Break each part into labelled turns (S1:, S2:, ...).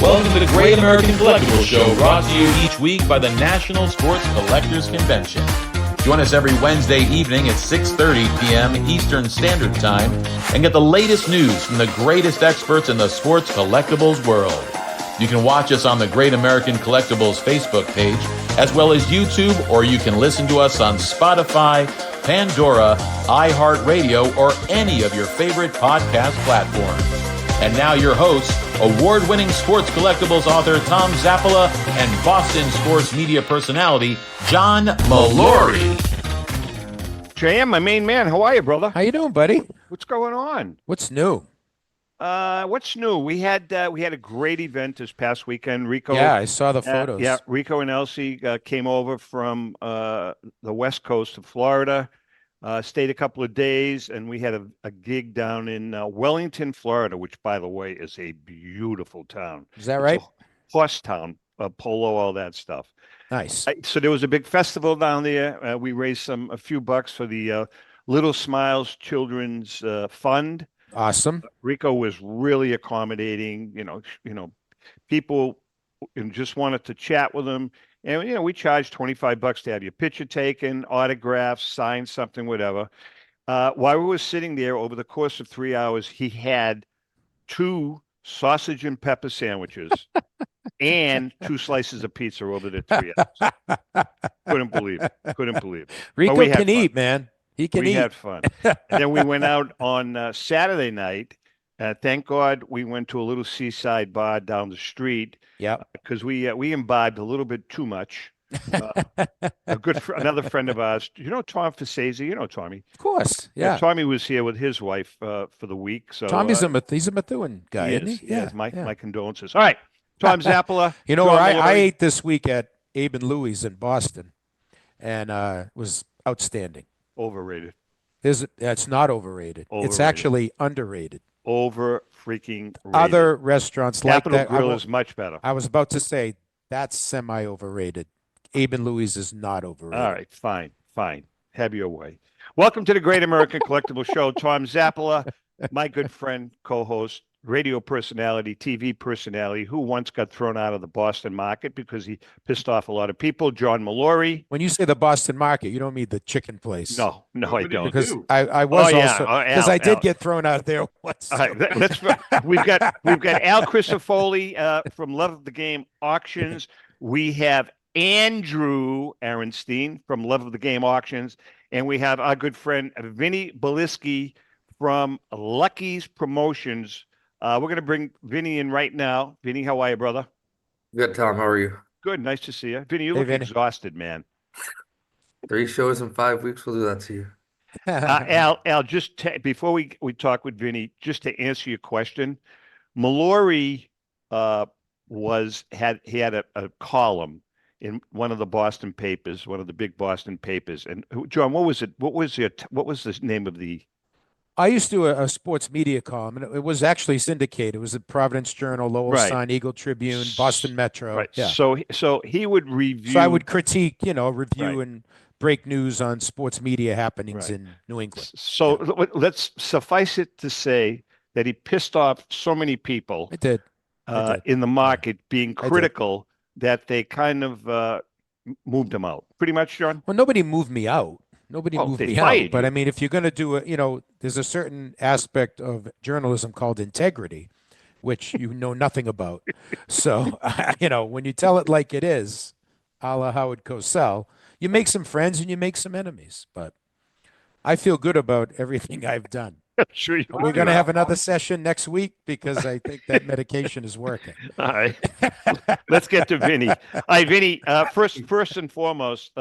S1: Welcome to the Great American Collectibles Show, brought to you each week by the National Sports Collectors Convention. Join us every Wednesday evening at 6:30 p.m. Eastern Standard Time and get the latest news from the greatest experts in the sports collectibles world. You can watch us on the Great American Collectibles Facebook page, as well as YouTube, or you can listen to us on Spotify, Pandora, iHeartRadio, or any of your favorite podcast platforms. And now your hosts, award-winning sports collectibles author Tom Zappala and Boston sports media personality John Mallory.
S2: JM, my main man, how are you, brother?
S3: How you doing, buddy?
S2: What's going on?
S3: What's new?
S2: What's new? We had a great event this past weekend. Rico,
S3: yeah, I saw the photos.
S2: Rico and Elsie came over from the West Coast of Florida. Stayed a couple of days, and we had a gig down in Wellington, Florida, which, by the way, is a beautiful town.
S3: Is that right?
S2: Horse town, polo, all that stuff.
S3: Nice.
S2: So there was a big festival down there. We raised a few bucks for the Little Smiles Children's Fund.
S3: Awesome.
S2: Rico was really accommodating. People just wanted to chat with him. And, we charged $25 to have your picture taken, autographs, sign something, whatever. While we were sitting there over the course of 3 hours, he had 2 sausage and pepper sandwiches and 2 slices of pizza over the 3 hours. Couldn't believe it.
S3: Rico can eat, man. He can eat.
S2: We had fun. And then we went out on Saturday night. Thank God we went to a little seaside bar down the street.
S3: Yeah,
S2: because we imbibed a little bit too much. Another friend of ours, Tom Fasese, Tommy.
S3: Of course, yeah.
S2: Tommy was here with his wife for the week. So
S3: Tommy's he's a Methuen guy, isn't he?
S2: Yeah. My condolences. All right, Tom Zappala.
S3: I ate this week at Abe and Louie's in Boston, and it was outstanding.
S2: Overrated.
S3: It's not overrated. It's actually underrated.
S2: Over freaking rated.
S3: Other restaurants
S2: Capital
S3: like that.
S2: Grill is much better.
S3: I was about to say that's semi-overrated. Abe and Louie's is not overrated.
S2: All right, fine. Have your way. Welcome to the Great American Collectible Show. Tom Zappala, my good friend, co-host, radio personality, TV personality, who once got thrown out of the Boston market because he pissed off a lot of people. John Mallory.
S3: When you say the Boston market, you don't mean the chicken place.
S2: No, I don't.
S3: Because I was because I did get thrown out of there once.
S2: All right, we've got Al Crisafulli from Love of the Game Auctions. We have Andrew Aronstein from Love of the Game Auctions, and we have our good friend Vinny Balisky from Lucky's Promotions. We're going to bring Vinny in right now. Vinny, how are you, brother?
S4: Good, Tom. How are you?
S2: Good. Nice to see you. Vinny, you look exhausted, man.
S4: 3 shows in 5 weeks will do that to you.
S2: Al, just before we talk with Vinny, just to answer your question, Mallory had a column in one of the Boston papers, one of the big Boston papers. And John, what was it? What was the name of the?
S3: I used to do a sports media column, and it was actually syndicated. It was the Providence Journal, Lowell Sun, Eagle Tribune, Boston Metro.
S2: Right.
S3: Yeah.
S2: So he would review.
S3: So I would critique, review and break news on sports media happenings in New England.
S2: So let's suffice it to say that he pissed off so many people.
S3: I did.
S2: In the market, being critical that they kind of moved him out. Pretty much, John?
S3: Well, nobody moved me out. Nobody moved me out. But I mean, if you're going to do it, there's a certain aspect of journalism called integrity, which you know nothing about. So, when you tell it like it is, a la Howard Cosell, you make some friends and you make some enemies. But I feel good about everything I've done.
S2: Sure you
S3: We're going to have another session next week because I think that medication is working.
S2: All right. Let's get to Vinny. All right, Vinny, first and foremost,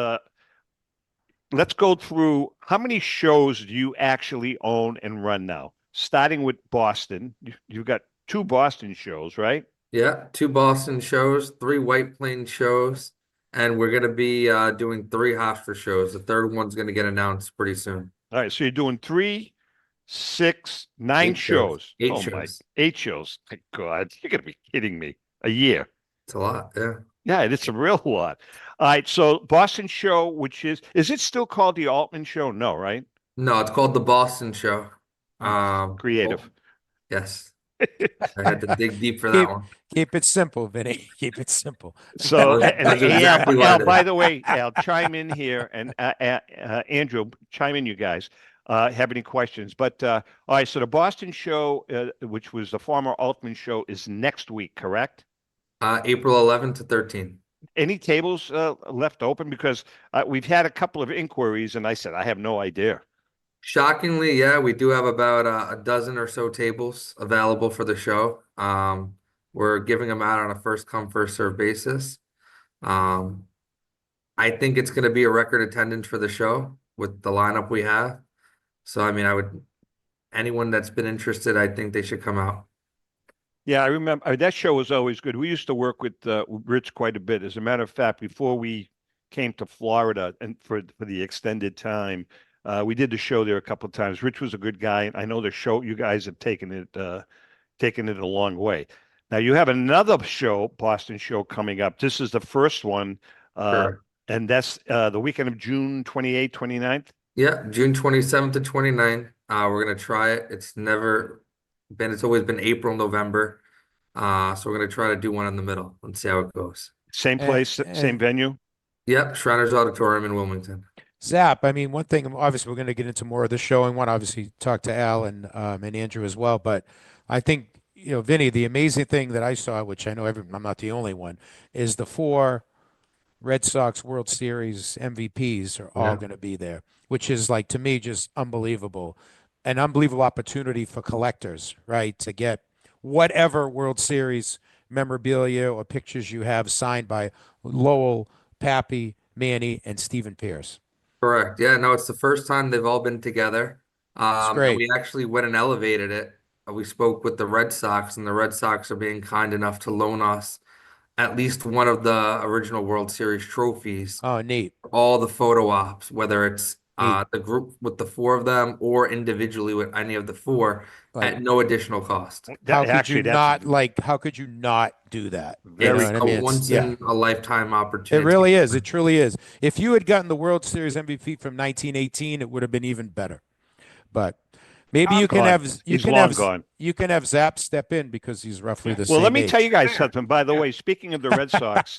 S2: let's go through how many shows do you actually own and run now? Starting with Boston. You've got 2 Boston shows, right?
S4: Yeah, 2 Boston shows, 3 White Plains shows, and we're going to be doing 3 Hofstra shows. The third one's going to get announced pretty soon.
S2: All right, so you're doing 3, 6, 9 shows.
S4: 8 shows.
S2: 8 shows. My God, you're going to be kidding me. A year.
S4: It's a lot, yeah.
S2: Yeah, it's a real lot. All right, so Boston show, which is it still called the Altman show? No, right?
S4: No, it's called the Boston show.
S2: Creative.
S4: Yes. I had to dig deep for
S3: Keep
S4: that one.
S3: keep it simple, Vinny. Keep it simple.
S2: So,
S4: That's exactly what
S2: Al,
S4: it
S2: by
S4: is.
S2: the way, Al, chime in here, and Andrew, chime in, you guys. Have any questions? But all right, so the Boston show, which was the former Altman show, is next week, correct?
S4: April 11th to 13th.
S2: Any tables left open? Because we've had a couple of inquiries, and I said I have no idea.
S4: Shockingly, yeah, we do have about a dozen or so tables available for the show. We're giving them out on a first come, first serve basis. Um, I think it's going to be a record attendance for the show with the lineup we have. So, I mean, anyone that's been interested, I think they should come out.
S2: Yeah, I remember that show was always good. We used to work with Rich quite a bit. As a matter of fact, before we came to Florida and for the extended time, we did the show there a couple of times. Rich was a good guy. I know the show, you guys have taken it a long way. Now you have another show, Boston show, coming up. This is the first one,
S4: Sure.
S2: and that's the weekend of June 28th, 29th.
S4: Yeah, June 27th to 29th. We're gonna try it. It's always been April, November. So we're gonna try to do one in the middle and see how it goes.
S2: Same place, same venue.
S4: Yep, Shriners Auditorium in Wilmington.
S3: Zap, I mean, one thing, obviously, we're going to get into more of the show and want to obviously talk to Al and Andrew as well. But I think, Vinny, the amazing thing that I saw, which I know I'm not the only one, is the 4 Red Sox World Series MVPs are all going to be there, which is like, to me, just unbelievable. An unbelievable opportunity for collectors, right? To get whatever World Series memorabilia or pictures you have signed by Lowell, Pappy, Manny, and Stephen Pierce.
S4: Correct. Yeah, no, it's the first time they've all been together. And
S3: great.
S4: we actually went and elevated it. We spoke with the Red Sox, and the Red Sox are being kind enough to loan us at least one of the original World Series trophies.
S3: Oh, neat.
S4: All the photo ops, whether it's
S3: Neat.
S4: the group with the 4 of them or individually with any of the 4
S3: Like,
S4: at no additional cost.
S3: how could you not do that? You know
S4: It's
S3: what I
S4: a
S3: mean?
S4: once in a lifetime opportunity.
S3: It really is. It truly is. If you had gotten the World Series MVP from 1918, it would have been even better. But maybe you can have Zap step in because he's roughly the same
S2: Well, let me
S3: age.
S2: tell you guys something. By the way, speaking of the Red Sox,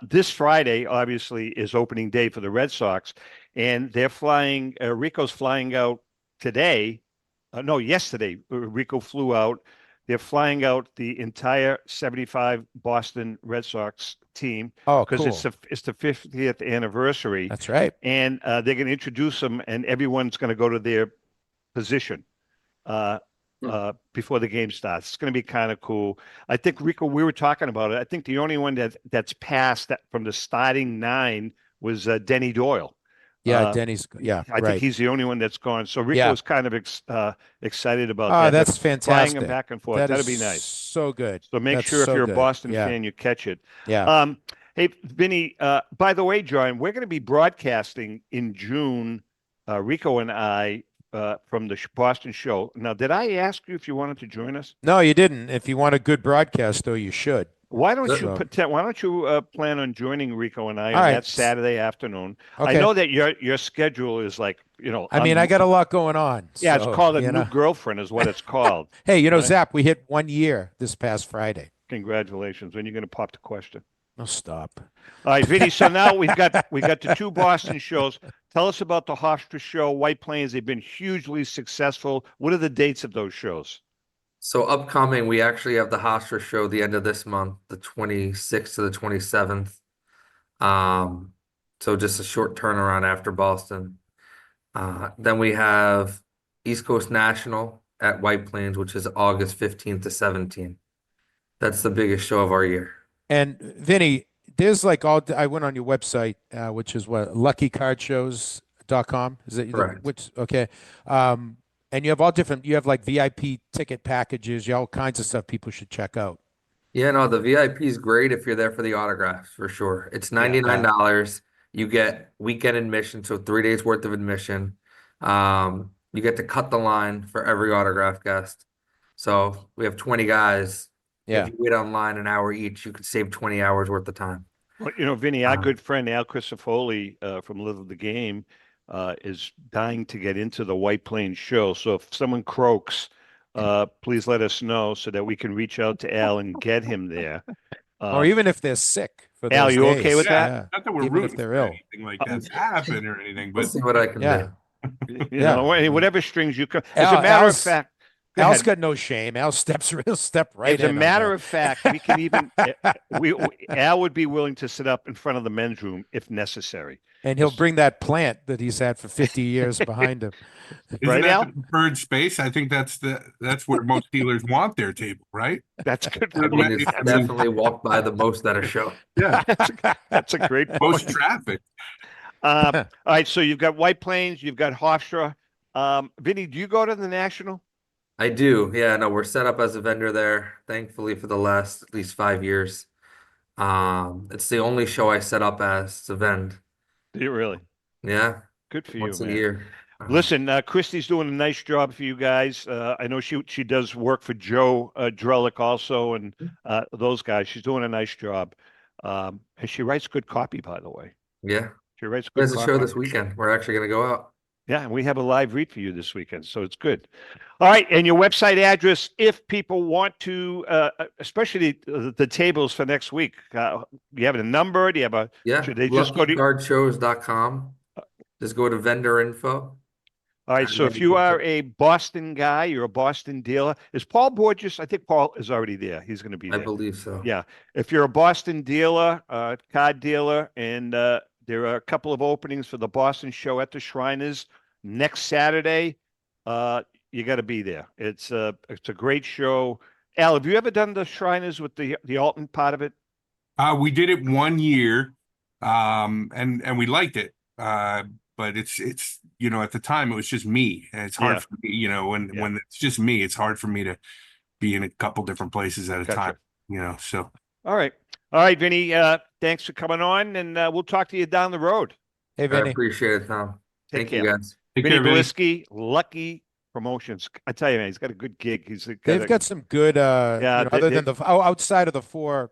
S2: this Friday obviously is opening day for the Red Sox, and they're flying. Rico's flying out today. No, yesterday. Rico flew out. They're flying out the entire 75 Boston Red Sox team.
S3: Oh,
S2: because
S3: cool.
S2: it's the 50th anniversary.
S3: That's right.
S2: And they're going to introduce them, and everyone's going to go to their position before the game starts. It's going to be kind of cool. I think, Rico, we were talking about it. I think the only one that's passed that from the starting 9 was Denny Doyle.
S3: Yeah, Denny's. Yeah,
S2: I think he's the only one that's gone. So Rico was kind of excited about that.
S3: That's fantastic.
S2: Flying him back and forth. That'd be nice.
S3: So good.
S2: So make sure if you're a Boston fan, you catch it.
S3: Yeah.
S2: Hey, Vinny, by the way, John, we're going to be broadcasting in June, Rico and I, from the Boston show. Now, did I ask you if you wanted to join us?
S3: No, you didn't. If you want a good broadcast, though, you should.
S2: Why don't you plan on joining Rico and I on that Saturday afternoon?
S3: Okay.
S2: I know that your schedule is like,
S3: I mean, I got a lot going on.
S2: Yeah, it's called a new girlfriend is what it's called.
S3: Hey, right? Zap, we hit 1 year this past Friday.
S2: Congratulations. When are you going to pop the question?
S3: No, stop.
S2: All right, Vinny. So now we got the 2 Boston shows. Tell us about the Hofstra show, White Plains. They've been hugely successful. What are the dates of those shows?
S4: So upcoming, we actually have the Hofstra show the end of this month, the 26th to the 27th. So just a short turnaround after Boston. Then we have East Coast National at White Plains, which is August 15th to 17th. That's the biggest show of our year.
S3: And Vinny, there's I went on your website, which is what, luckycardshows.com. Is that
S4: correct?
S3: Okay. And you have like VIP ticket packages, all kinds of stuff people should check out.
S4: Yeah, no, the VIP is great if you're there for the autographs, for sure. It's $99. You get weekend admission, so 3 days worth of admission. You get to cut the line for every autograph guest. So we have 20 guys.
S3: Yeah.
S4: If you wait online an hour each, you could save 20 hours worth of time.
S2: Well, Vinny, our good friend Al Crisafulli from Live of the Game is dying to get into the White Plains show. So if someone croaks, please let us know so that we can reach out to Al and get him there.
S3: Or even if they're sick for
S2: Al,
S3: those
S2: you
S3: days.
S2: okay with that?
S3: Yeah.
S5: Not that we're
S3: Even if
S5: rooting
S3: they're
S5: for
S3: ill.
S5: anything like that to happen or anything,
S4: We'll
S5: but
S4: see what I can
S3: Yeah.
S4: do.
S2: You know, whatever strings you can. As
S3: Al-
S2: a matter of
S3: Al's-
S2: fact, go
S3: Al's
S2: ahead.
S3: got no shame. Al steps real step right
S2: As a
S3: in.
S2: matter of fact, we can even Al would be willing to sit up in front of the men's room if necessary.
S3: and he'll bring that plant that he's had for 50 years behind him.
S5: isn't
S2: Right,
S5: that
S2: Al?
S5: the preferred space? I think that's where most dealers want their table, right?
S2: That's good.
S4: I mean, it's definitely walked by the most at a show.
S5: Yeah,
S2: That's a great point.
S5: most traffic.
S2: All right, so you've got White Plains, you've got Hofstra. Vinny, do you go to the National?
S4: I do. Yeah, no, we're set up as a vendor there, thankfully, for the last at least 5 years. It's the only show I set up as a vend.
S2: Do you really?
S4: Yeah,
S2: Good for
S4: once
S2: you,
S4: a
S2: man.
S4: year.
S2: Listen, Christy's doing a nice job for you guys. I know she does work for Joe Drellick also, and those guys. She's doing a nice job, and she writes good copy, by the way.
S4: Yeah,
S2: She writes good
S4: there's a show
S2: copy.
S4: this weekend. We're actually gonna go out.
S2: Yeah, and we have a live read for you this weekend, so it's good. All right, and your website address, if people want to, especially the tables for next week. You have a number? Do you have a?
S4: Yeah,
S2: Should they just go to?
S4: luckycardshows.com. Just go to vendor info.
S2: All right,
S4: And
S2: so
S4: then
S2: if
S4: you
S2: you
S4: can
S2: are
S4: click-
S2: a Boston guy, you're a Boston dealer. Is Paul Borges? I think Paul is already there. He's going to be
S4: I
S2: there.
S4: believe so.
S2: Yeah. If you're a Boston dealer, card dealer, and there are a couple of openings for the Boston show at the Shriners next Saturday, you got to be there. It's a great show. Al, have you ever done the Shriners with the Alton part of it?
S5: We did it 1 year, and we liked it. But it's at the time it was just me, and it's hard
S2: Yeah.
S5: for me, when it's just me, it's hard for me to be in a couple different places at a
S2: Gotcha.
S5: time, so.
S2: All right, Vinny. Thanks for coming on, and we'll talk to you down the road.
S3: Hey,
S4: I
S3: Vinny.
S4: appreciate it, Tom.
S2: Take
S4: Thank you,
S2: care.
S4: guys.
S5: Take
S2: Vinny
S5: care, Vinny.
S2: Balisky, Lucky Promotions. I tell you, man, he's got a good gig.
S3: They've got some good,
S2: Yeah,
S3: other than outside of the 4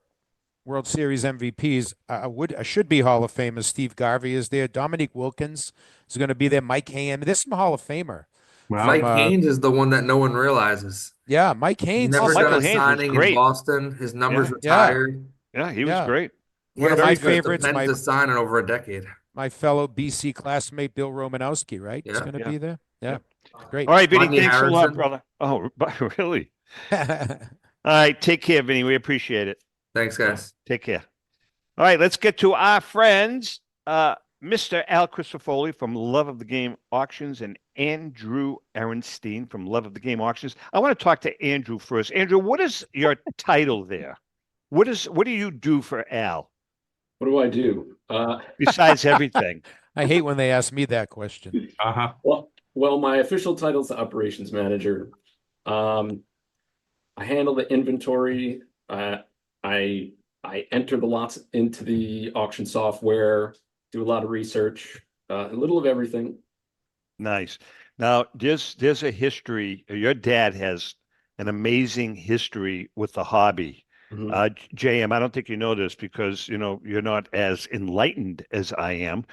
S3: World Series MVPs, I should be Hall of Famers. Steve Garvey is there. Dominique Wilkins is going to be there. Mike Haynes. There's some Hall of Famer.
S5: Wow.
S4: Mike Haynes is the one that no one realizes.
S3: Yeah, Mike
S4: He
S3: Haynes.
S4: never
S2: Michael
S4: done a
S2: Haynes was
S4: signing in
S2: great.
S4: Boston. His numbers
S2: Yeah.
S4: retired.
S2: Yeah, he was
S3: Yeah.
S2: great.
S4: He
S3: One of
S4: hasn't
S3: my
S4: touched a
S3: favorites,
S4: pen
S3: my-
S4: to sign in over a decade.
S3: My fellow BC classmate Bill Romanowski, right? He's
S4: Yeah.
S3: going to
S2: Yeah.
S3: be there. Yeah, great.
S2: All right, Vinny,
S4: Rodney
S2: thanks a lot,
S4: Harrison.
S2: brother. Oh, really? All right, take care, Vinny. We appreciate it.
S4: Thanks, guys.
S2: Take care. All right, let's get to our friends, Mr. Al Crisafulli from Love of the Game Auctions and Andrew Ehrenstein from Love of the Game Auctions. I want to talk to Andrew first. Andrew, what is your title there? What do you do for Al
S6: What do I do?
S2: besides everything?
S3: I hate when they ask me that question.
S5: Uh-huh.
S6: Well, my official title is the operations manager. I handle the inventory. I enter the lots into the auction software, do a lot of research, a little of everything.
S2: Nice. Now, there's a history. Your dad has an amazing history with the hobby.
S6: Mhm.
S2: JM, I don't think you know this because you're not as enlightened as I am.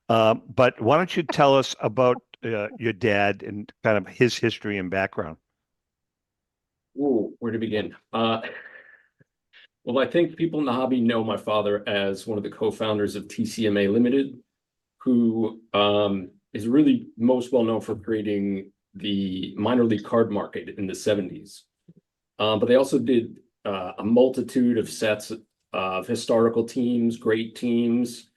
S2: But why don't you tell us about your dad and kind of his history and background?
S6: Ooh, where to begin? Well, I think people in the hobby know my father as one of the co-founders of TCMA Limited, who is really most well known for creating the minor league card market in the 70s. But they also did a multitude of sets of historical teams, great teams,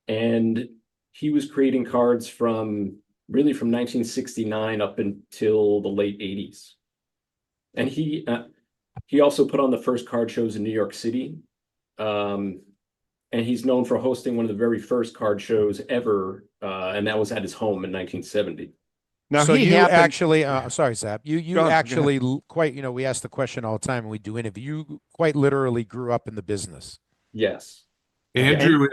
S6: and he was creating cards from 1969 up until the late 80s. And he also put on the first card shows in New York City. And he's known for hosting one of the very first card shows ever. And that was at his home in 1970.
S2: Now,
S3: So
S2: he
S3: you
S2: happened-
S3: actually, sorry, Zap, you
S2: Go ahead.
S3: actually quite, we ask the question all the time when we do interview. You quite literally grew up in the business.
S6: Yes.
S5: Andrew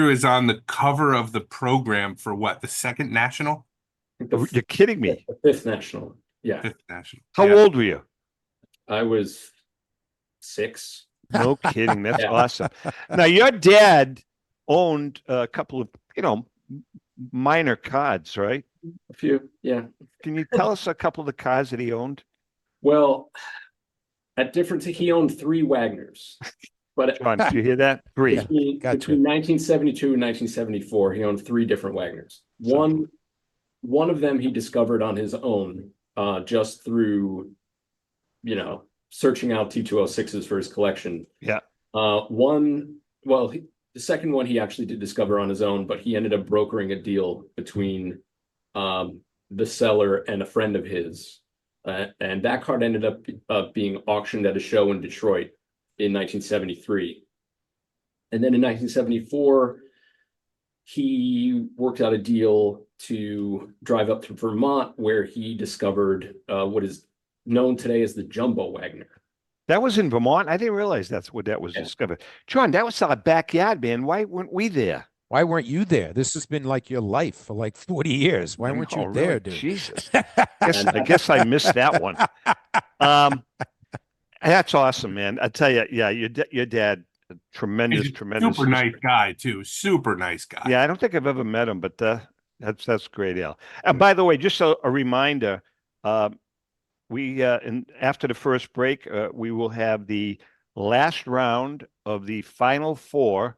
S5: is on the cover of the program for what? The second national?
S2: You're kidding me.
S6: The fifth national. Yeah.
S5: Fifth national.
S2: How
S5: Yeah.
S2: old were you?
S6: I was 6.
S2: No kidding. That's
S6: Yeah.
S2: awesome. Now, your dad owned a couple of, minor cards, right?
S6: A few. Yeah.
S2: Can you tell us a couple of the cards that he owned?
S6: Well, at different, he owned 3 Wagners, but
S2: John, did you hear that? 3.
S3: Yeah. Gotcha.
S6: between 1972 and 1974, he owned 3 different Wagners. One of them he discovered on his own, just through, searching out T206s for his collection.
S2: Yeah.
S6: The second one he actually did discover on his own, but he ended up brokering a deal between the seller and a friend of his. And that card ended up being auctioned at a show in Detroit in 1973. And then in 1974, he worked out a deal to drive up to Vermont, where he discovered what is known today as the Jumbo Wagner.
S2: That was in Vermont? I didn't realize that's where that was discovered. John, that was our backyard, man. Why weren't we there?
S3: Why weren't you there? This has been like your life for like 40 years. Why weren't you there, dude?
S2: Jesus. I guess I missed that one. That's awesome, man. I tell you, yeah, your dad, tremendous.
S5: Super nice guy too. Super nice guy.
S2: Yeah, I don't think I've ever met him, but that's great, Al. And by the way, just a reminder, after the first break, we will have the last round of the Final Four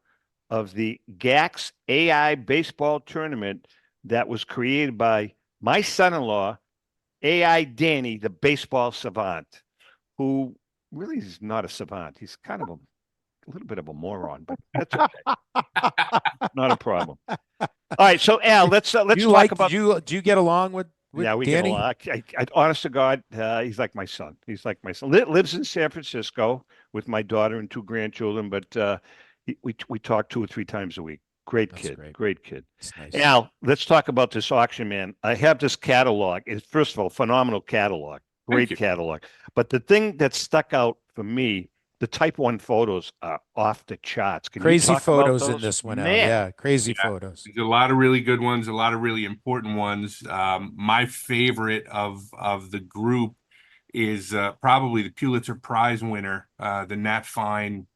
S2: of the GAX AI baseball tournament that was created by my son-in-law, AI Danny, the baseball savant, who really is not a savant. He's kind of a little bit of a moron, but that's okay. Not a problem. All right, so Al, let's talk about.
S3: Do you get along with
S2: Yeah, we
S3: Danny?
S2: get along. Honest to God, he's like my son. He's like my son. Lives in San Francisco with my daughter and 2 grandchildren, but we talk 2 or 3 times a week. Great kid. Great kid.
S3: Nice.
S2: Al, let's talk about this auction, man. I have this catalog. It's, first of all, phenomenal catalog. Great catalog. But the thing that stuck out for me, the Type 1 photos are off the charts.
S3: Crazy photos in this one, Al. Yeah, crazy photos.
S5: There's a lot of really good ones, a lot of really important ones. My favorite of the group is probably the Pulitzer Prize winner, the Nat Fine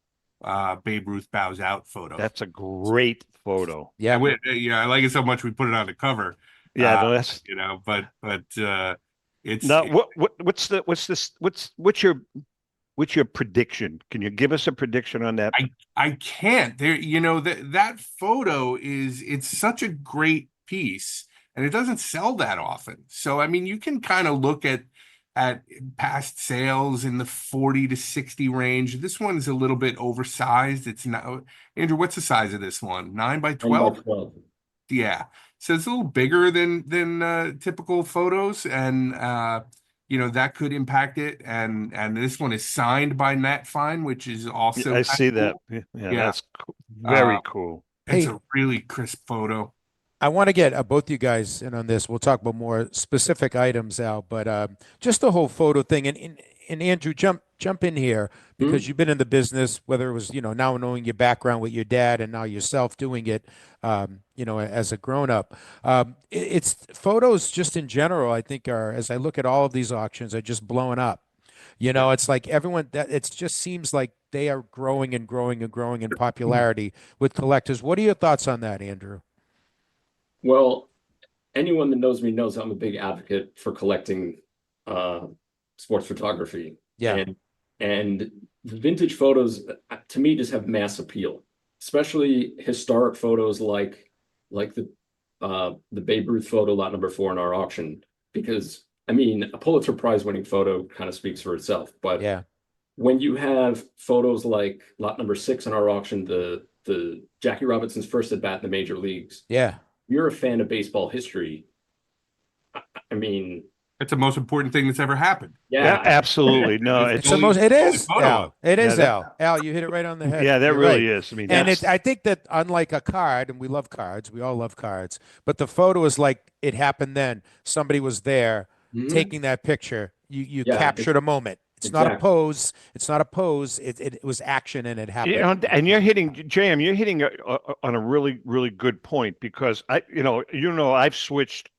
S5: Babe Ruth bows out photo.
S2: That's a great photo.
S3: Yeah,
S5: I like it so much we put it on the cover.
S2: Yeah, no, that's
S5: but it's
S2: now what's your prediction? Can you give us a prediction on that?
S5: I can't. There, that photo it's such a great piece, and it doesn't sell that often. So I mean, you can kind of look at past sales in the 40 to 60 range. This one's a little bit oversized. It's not. Andrew, what's the size of this one? 9 by 12?
S6: 9 by 12.
S5: Yeah. So it's a little bigger than typical photos, and that could impact it. And this one is signed by Nat Fine, which is also
S2: I see that.
S5: Cool.
S2: Yeah, that's cool. Very cool.
S5: It's a really crisp photo.
S3: I want to get both you guys in on this. We'll talk about more specific items, Al, but just the whole photo thing. And Andrew, jump in here, because you've been in the business, whether it was, now knowing your background with your dad and now yourself doing it, as a grown-up. It's photos just in general, I think, as I look at all of these auctions, are just blowing up. It's like it just seems like they are growing and growing and growing in popularity with collectors. What are your thoughts on that, Andrew?
S6: Well, anyone that knows me knows I'm a big advocate for collecting sports photography.
S3: Yeah.
S6: And vintage photos, to me, just have mass appeal, especially historic photos like the Babe Ruth photo, lot number 4 in our auction, because I mean, a Pulitzer Prize winning photo kind of speaks for itself. But
S3: yeah,
S6: when you have photos like lot number 6 in our auction, the Jackie Robinson's first at bat in the major leagues.
S3: Yeah.
S6: You're a fan of baseball history. I mean,
S5: it's the most important thing that's ever happened.
S2: Yeah, absolutely. No,
S3: it's the most. It is, Al. It is, Al. Al, you hit it right on the head.
S2: Yeah, that
S3: You're
S2: really
S3: right.
S2: is. I mean,
S3: and I think that unlike a card, and we love cards, we all love cards, but the photo is like it happened then. Somebody was there taking that picture. You captured a moment. It's not a pose. It's not a pose. It was action, and it happened.
S2: And you're hitting, JM, you're hitting on a really, really good point, because I've switched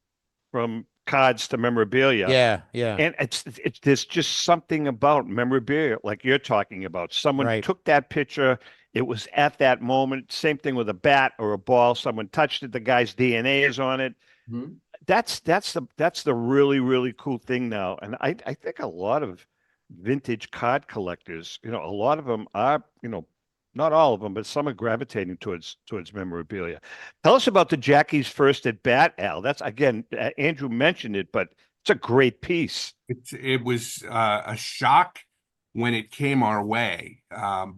S2: from cards to memorabilia.
S3: Yeah, yeah.
S2: And it's there's just something about memorabilia, like you're talking about. Someone took that picture. It was at that moment. Same thing with a bat or a ball. Someone touched it. The guy's DNA is on it. that's the really, really cool thing now. And I think a lot of vintage card collectors, a lot of them are, not all of them, but some are gravitating towards memorabilia. Tell us about the Jackie's first at bat, Al. That's, again, Andrew mentioned it, but it's a great piece.
S5: It was a shock when it came our way,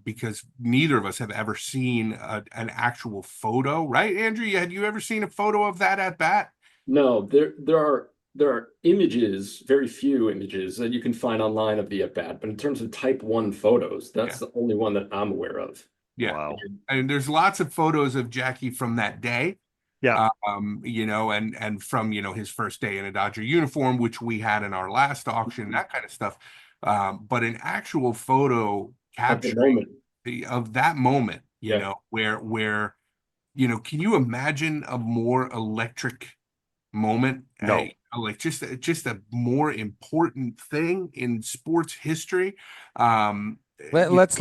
S5: because neither of us have ever seen an actual photo, right, Andrew? Had you ever seen a photo of that at bat?
S6: No, there are images, very few images that you can find online of the at bat, but in terms of type 1 photos, that's the only one that I'm aware of.
S5: Yeah.
S2: Wow.
S5: And there's lots of photos of Jackie from that day.
S2: Yeah.
S5: And from, his first day in a Dodger uniform, which we had in our last auction, that kind of stuff. But an actual photo capturing of that moment, where, can you imagine a more electric moment?
S2: No.
S5: Like just a more important thing in sports history.
S3: Let's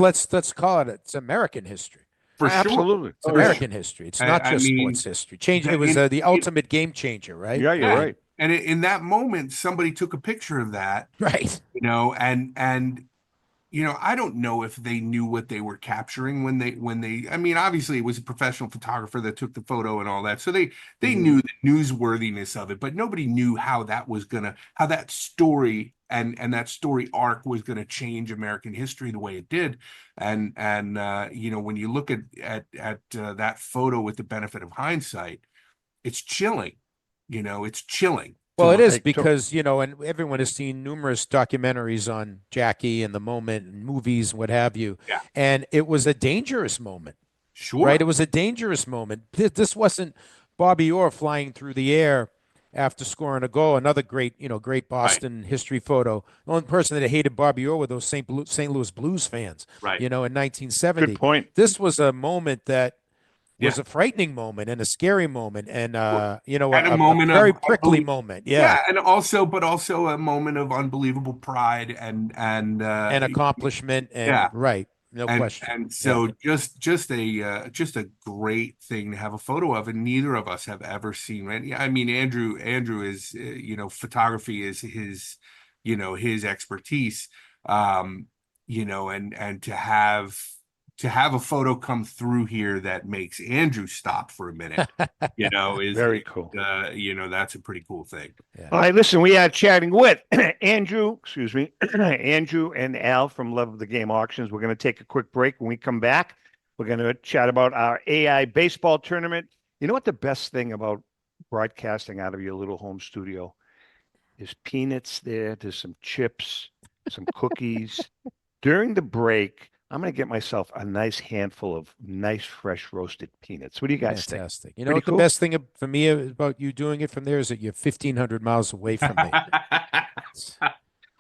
S3: call it. It's American history.
S5: For
S2: Absolutely.
S3: It's American history. It's not just sports history. It was the ultimate game changer, right?
S2: Yeah, you're right.
S5: And in that moment, somebody took a picture of that,
S3: right?
S5: And I don't know if they knew what they were capturing when they. I mean, obviously, it was a professional photographer that took the photo and all that, so they knew the newsworthiness of it, but nobody knew how that story and that story arc was gonna change American history the way it did. And when you look at that photo with the benefit of hindsight, it's chilling. It's chilling.
S3: Well, it is because, and everyone has seen numerous documentaries on Jackie and the moment and movies and what have you.
S5: Yeah.
S3: And it was a dangerous moment.
S5: Sure.
S3: Right? It was a dangerous moment. This wasn't Bobby Orr flying through the air after scoring a goal. Another great Boston history photo. The only person that hated Bobby Orr were those St. Louis Blues fans,
S5: right.
S3: In 1970.
S2: Good point.
S3: This was a moment that was a frightening moment and a scary moment and a very prickly moment. Yeah.
S5: And also a moment of unbelievable pride and
S3: accomplishment and right. No question.
S5: And so just a great thing to have a photo of, and neither of us have ever seen. Right? I mean, Andrew is photography is his expertise. And to have a photo come through here that makes Andrew stop for a minute, is
S2: very cool.
S5: That's a pretty cool thing.
S3: Yeah.
S2: All right, listen, we are chatting with Andrew and Al from Love of the Game Auctions. We're going to take a quick break. When we come back, we're going to chat about our AI baseball tournament. You know what the best thing about broadcasting out of your little home studio is? Peanuts there. There's some chips, some cookies. During the break, I'm going to get myself a nice handful of nice, fresh roasted peanuts. What do you guys think?
S3: Fantastic. You know what the best thing for me about you doing it from there is that you're 1,500 miles away from me.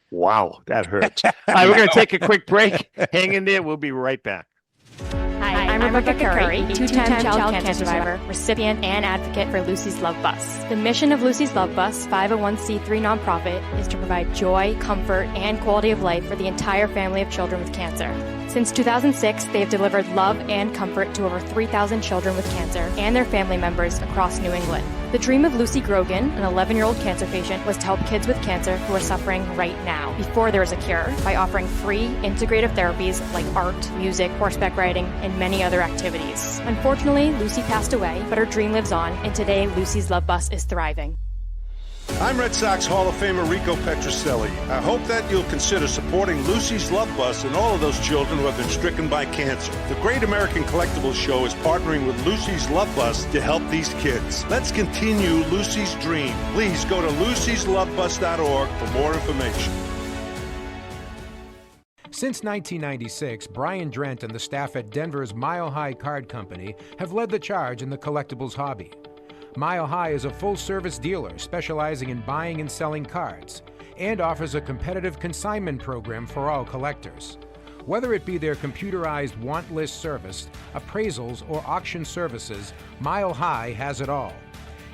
S2: Wow, that hurts. All right, we're going to take a quick break. Hang in there. We'll be right back.
S7: Hi, I'm Rebecca Curry, two-time child cancer survivor, recipient and advocate for Lucy's Love Bus. The mission of Lucy's Love Bus, 501c3 nonprofit, is to provide joy, comfort, and quality of life for the entire family of children with cancer. Since 2006, they have delivered love and comfort to over 3,000 children with cancer and their family members across New England. The dream of Lucy Grogan, an 11-year-old cancer patient, was to help kids with cancer who are suffering right now, before there is a cure, by offering free integrative therapies like art, music, horseback riding, and many other activities. Unfortunately, Lucy passed away, but her dream lives on, and today Lucy's Love Bus is thriving.
S8: I'm Red Sox Hall of Famer Rico Petrocelli. I hope that you'll consider supporting Lucy's Love Bus and all of those children who have been stricken by cancer. The Great American Collectibles Show is partnering with Lucy's Love Bus to help these kids. Let's continue Lucy's dream. Please go to lucyslovebus.org for more information.
S3: Since 1996, Brian Drent and the staff at Denver's Mile High Card Company have led the charge in the collectibles hobby. Mile High is a full-service dealer specializing in buying and selling cards and offers a competitive consignment program for all collectors. Whether it be their computerized want list service, appraisals, or auction services, Mile High has it all.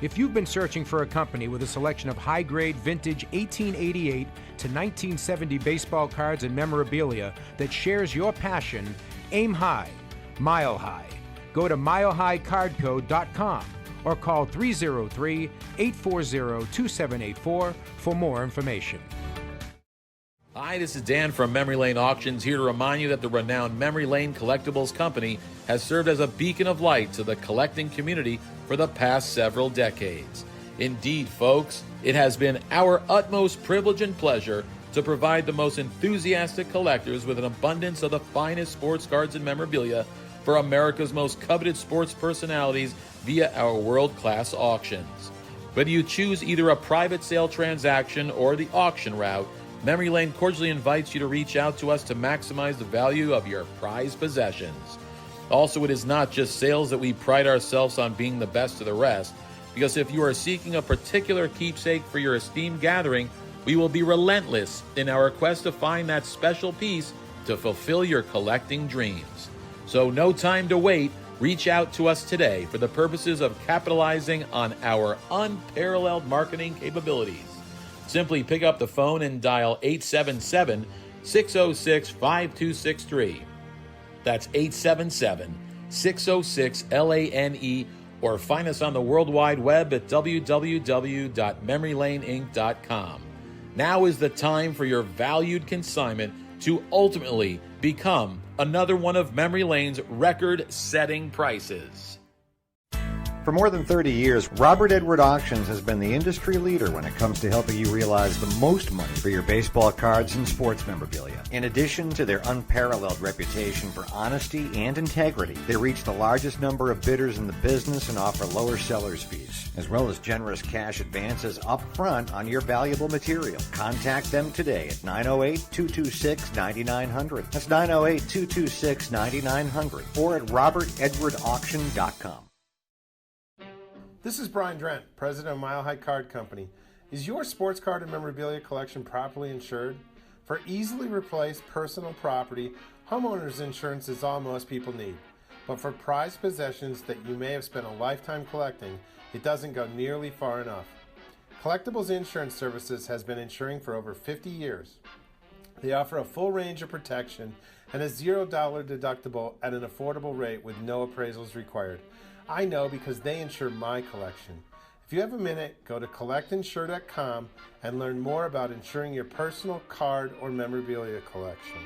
S3: If you've been searching for a company with a selection of high-grade vintage 1888 to 1970 baseball cards and memorabilia that shares your passion, aim high, Mile High. Go to milehighcardco.com or call 303-840-2784 for more information.
S1: Hi, this is Dan from Memory Lane Auctions, here to remind you that the renowned Memory Lane Collectibles Company has served as a beacon of light to the collecting community for the past several decades. Indeed, folks, it has been our utmost privilege and pleasure to provide the most enthusiastic collectors with an abundance of the finest sports cards and memorabilia for America's most coveted sports personalities via our world-class auctions. Whether you choose either a private sale transaction or the auction route, Memory Lane cordially invites you to reach out to us to maximize the value of your prized possessions. Also, it is not just sales that we pride ourselves on being the best of the rest, because if you are seeking a particular keepsake for your esteemed gathering, we will be relentless in our quest to find that special piece to fulfill your collecting dreams. So no time to wait. Reach out to us today for the purposes of capitalizing on our unparalleled marketing capabilities. Simply pick up the phone and dial 877-606-5263. That's 877-606-LANE, or find us on the World Wide Web at www.memorylaneinc.com. Now is the time for your valued consignment to ultimately become another one of Memory Lane's record-setting prices.
S9: For more than 30 years, Robert Edward Auctions has been the industry leader when it comes to helping you realize the most money for your baseball cards and sports memorabilia. In addition to their unparalleled reputation for honesty and integrity, they reach the largest number of bidders in the business and offer lower seller's fees, as well as generous cash advances up front on your valuable material. Contact them today at 908-226-9900. That's 908-226-9900, or at robertedwardauction.com.
S10: This is Brian Drent, president of Mile High Card Company. Is your sports card and memorabilia collection properly insured? For easily replaced personal property, homeowners insurance is all most people need. But for prized possessions that you may have spent a lifetime collecting, it doesn't go nearly far enough. Collectables Insurance Services has been insuring for over 50 years. They offer a full range of protection and a $0 deductible at an affordable rate with no appraisals required. I know because they insure my collection. If you have a minute, go to collectinsure.com and learn more about insuring your personal card or memorabilia collection.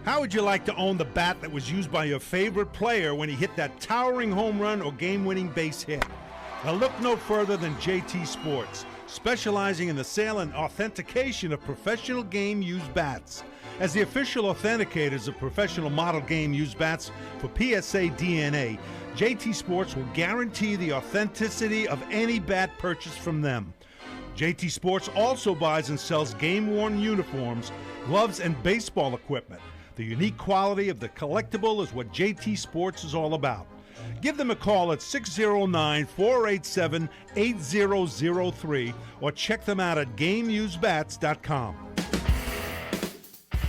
S8: How would you like to own the bat that was used by your favorite player when he hit that towering home run or game-winning base hit? Now look no further than JT Sports, specializing in the sale and authentication of professional game-used bats. As the official authenticators of professional model game-used bats for PSA DNA, JT Sports will guarantee the authenticity of any bat purchased from them. JT Sports also buys and sells game-worn uniforms, gloves, and baseball equipment. The unique quality of the collectible is what JT Sports is all about. Give them a call at 609-487-8003 or check them out at GameUseBats.com.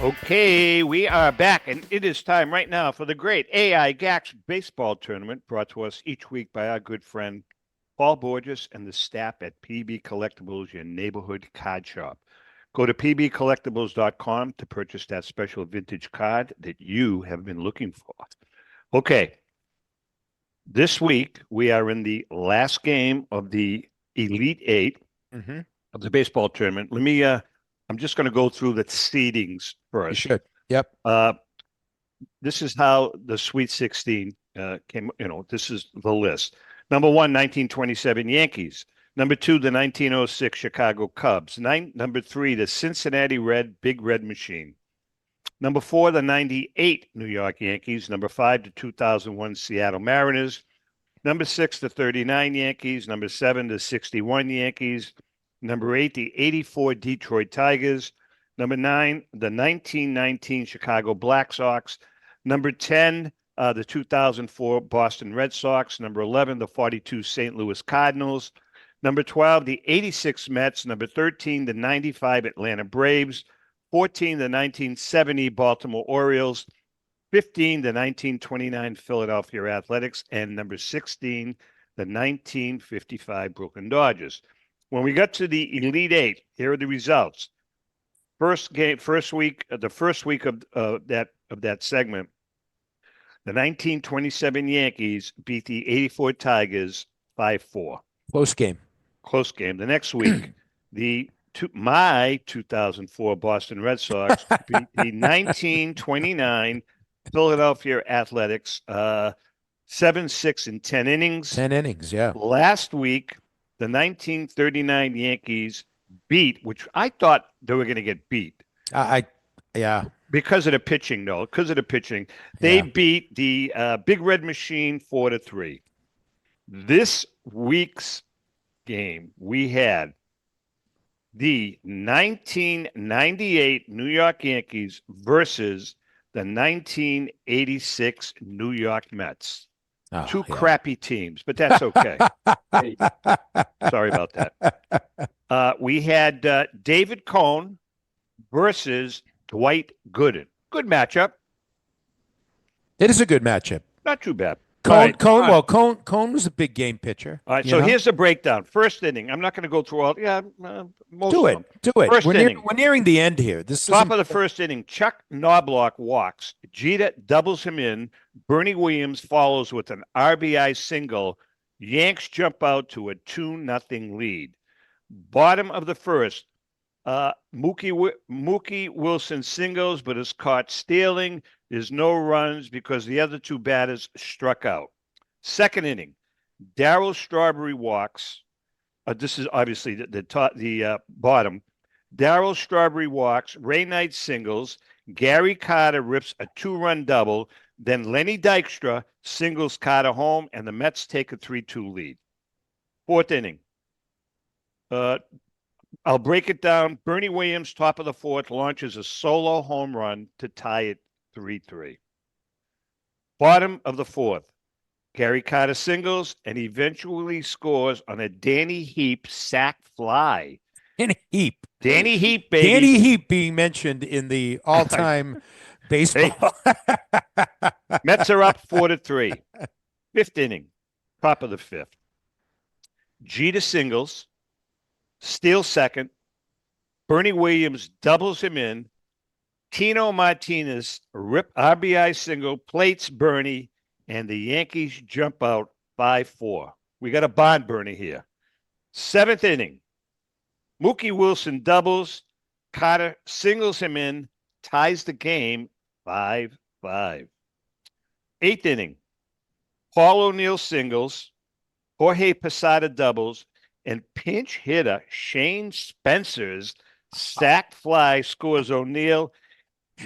S2: Okay, we are back, and it is time right now for the great AI GAX baseball tournament, brought to us each week by our good friend Paul Borges and the staff at PB Collectibles, your neighborhood card shop. Go to pbcollectibles.com to purchase that special vintage card that you have been looking for. Okay, this week we are in the last game of the Elite Eight of the baseball tournament. Let me I'm just going to go through the seedings first.
S3: You should. Yep.
S2: This is how the Sweet 16 came. This is the list. Number 1, 1927 Yankees. Number 2, the 1906 Chicago Cubs. Number 3, the Cincinnati Red Big Red Machine. Number 4, the 98 New York Yankees. Number 5, the 2001 Seattle Mariners. Number 6, the 39 Yankees. Number 7, the 61 Yankees. Number 8, the 84 Detroit Tigers. Number 9, the 1919 Chicago Black Sox. Number 10, the 2004 Boston Red Sox. Number 11, the 42 St. Louis Cardinals. Number 12, the 86 Mets. Number 13, the 95 Atlanta Braves. 14, the 1970 Baltimore Orioles. 15, the 1929 Philadelphia Athletics. And number 16, the 1955 Brooklyn Dodgers. When we got to the Elite Eight, here are the results. The first week of that segment, The 1927 Yankees beat the 84 Tigers 5-4.
S3: Close game.
S2: Close game. The next week, my 2004 Boston Red Sox beat the 1929 Philadelphia Athletics 7-6 in 10 innings.
S3: 10 innings, yeah.
S2: Last week, the 1939 Yankees beat, which I thought they were going to get beat.
S3: Yeah.
S2: Because of the pitching, though. Because of the pitching. They beat the Big Red Machine 4-3. This week's game, we had the 1998 New York Yankees versus the 1986 New York Mets. Two crappy teams, but that's okay. Sorry about that. We had David Cohn versus Dwight Gooden. Good matchup.
S3: It is a good matchup.
S2: Not too bad.
S3: Cohn was a big game pitcher.
S2: All right, so here's the breakdown. First inning. I'm not going to go through all. Most
S3: do
S2: of
S3: it.
S2: them.
S3: Do it.
S2: First inning.
S3: We're nearing the end here. This
S2: Top of the first inning. Chuck Knobloch walks. Jeter doubles him in. Bernie Williams follows with an RBI single. Yanks jump out to a 2-0 lead. Bottom of the first. Mookie Wilson singles, but is caught stealing. There's no runs because the other two batters struck out. Second inning, Darryl Strawberry walks. This is obviously the bottom. Darryl Strawberry walks. Ray Knight singles. Gary Carter rips a 2-run double. Then Lenny Dykstra singles Carter home, and the Mets take a 3-2 lead. Fourth inning. I'll break it down. Bernie Williams, top of the fourth, launches a solo home run to tie it 3-3. Bottom of the fourth, Gary Carter singles and eventually scores on a Danny Heap sac fly.
S3: Danny Heap,
S2: baby.
S3: Danny Heap being mentioned in the all-time baseball.
S2: Mets are up 4-3. Fifth inning, top of the fifth. Jeter singles. Steele second. Bernie Williams doubles him in. Tino Martinez RBI single, plates Bernie, and the Yankees jump out 5-4. We got a bond Bernie here. Seventh inning. Mookie Wilson doubles. Carter singles him in, ties the game 5-5. Eighth inning. Paul O'Neill singles. Jorge Posada doubles. And pinch hitter Shane Spencer's sac fly scores O'Neill.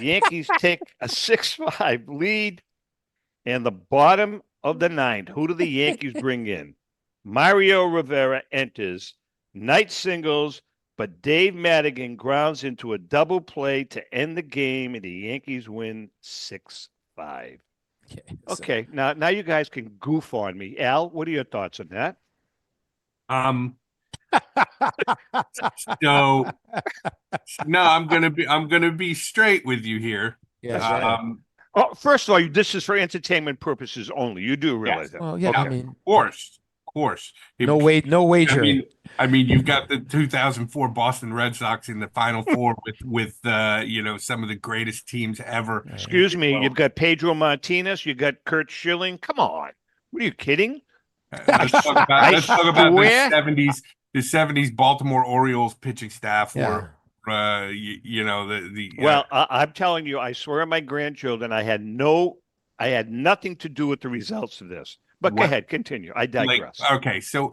S2: Yankees take a 6-5 lead. And the bottom of the ninth, who do the Yankees bring in? Mario Rivera enters. Knight singles, but Dave Madigan grounds into a double play to end the game, and the Yankees win 6-5. Okay, now you guys can goof on me. Al, what are your thoughts on that?
S5: So no, I'm gonna be straight with you here.
S3: Yeah.
S2: First of all, this is for entertainment purposes only. You do realize that?
S3: Well, yeah.
S2: Okay.
S3: I mean,
S5: Of course.
S3: No wagering.
S5: I mean, you've got the 2004 Boston Red Sox in the Final Four with some of the greatest teams ever.
S2: Excuse me, you've got Pedro Martinez, you got Kurt Schilling. Come on, what are you kidding?
S5: Let's talk about the 70s Baltimore Orioles pitching staff were,
S2: Well, I'm telling you, I swear on my grandchildren, I had nothing to do with the results of this. But go ahead, continue. I digress.
S5: Okay, so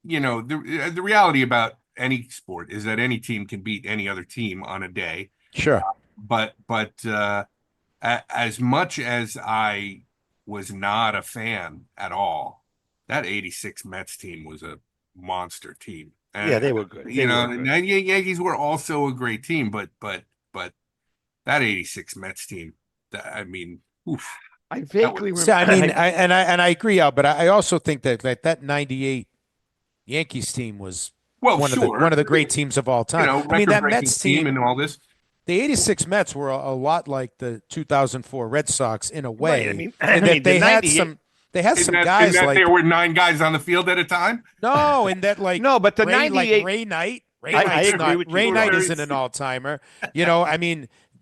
S5: the reality about any sport is that any team can beat any other team on a day.
S3: Sure.
S5: But as much as I was not a fan at all, that 86 Mets team was a monster team.
S2: Yeah, they were good.
S5: The Yankees were also a great team, but that 86 Mets team, oof.
S2: I vaguely remember.
S3: I agree, Al, but I also think that 98 Yankees team was one of the great teams of all time. That Mets team
S5: and all this.
S3: The 86 Mets were a lot like the 2004 Red Sox in a way.
S2: Right.
S3: They had some guys like
S5: there were 9 guys on the field at a time.
S3: No, and that
S2: but the 98
S3: Ray Knight.
S2: I agree with you.
S3: Ray Knight isn't an all-timer.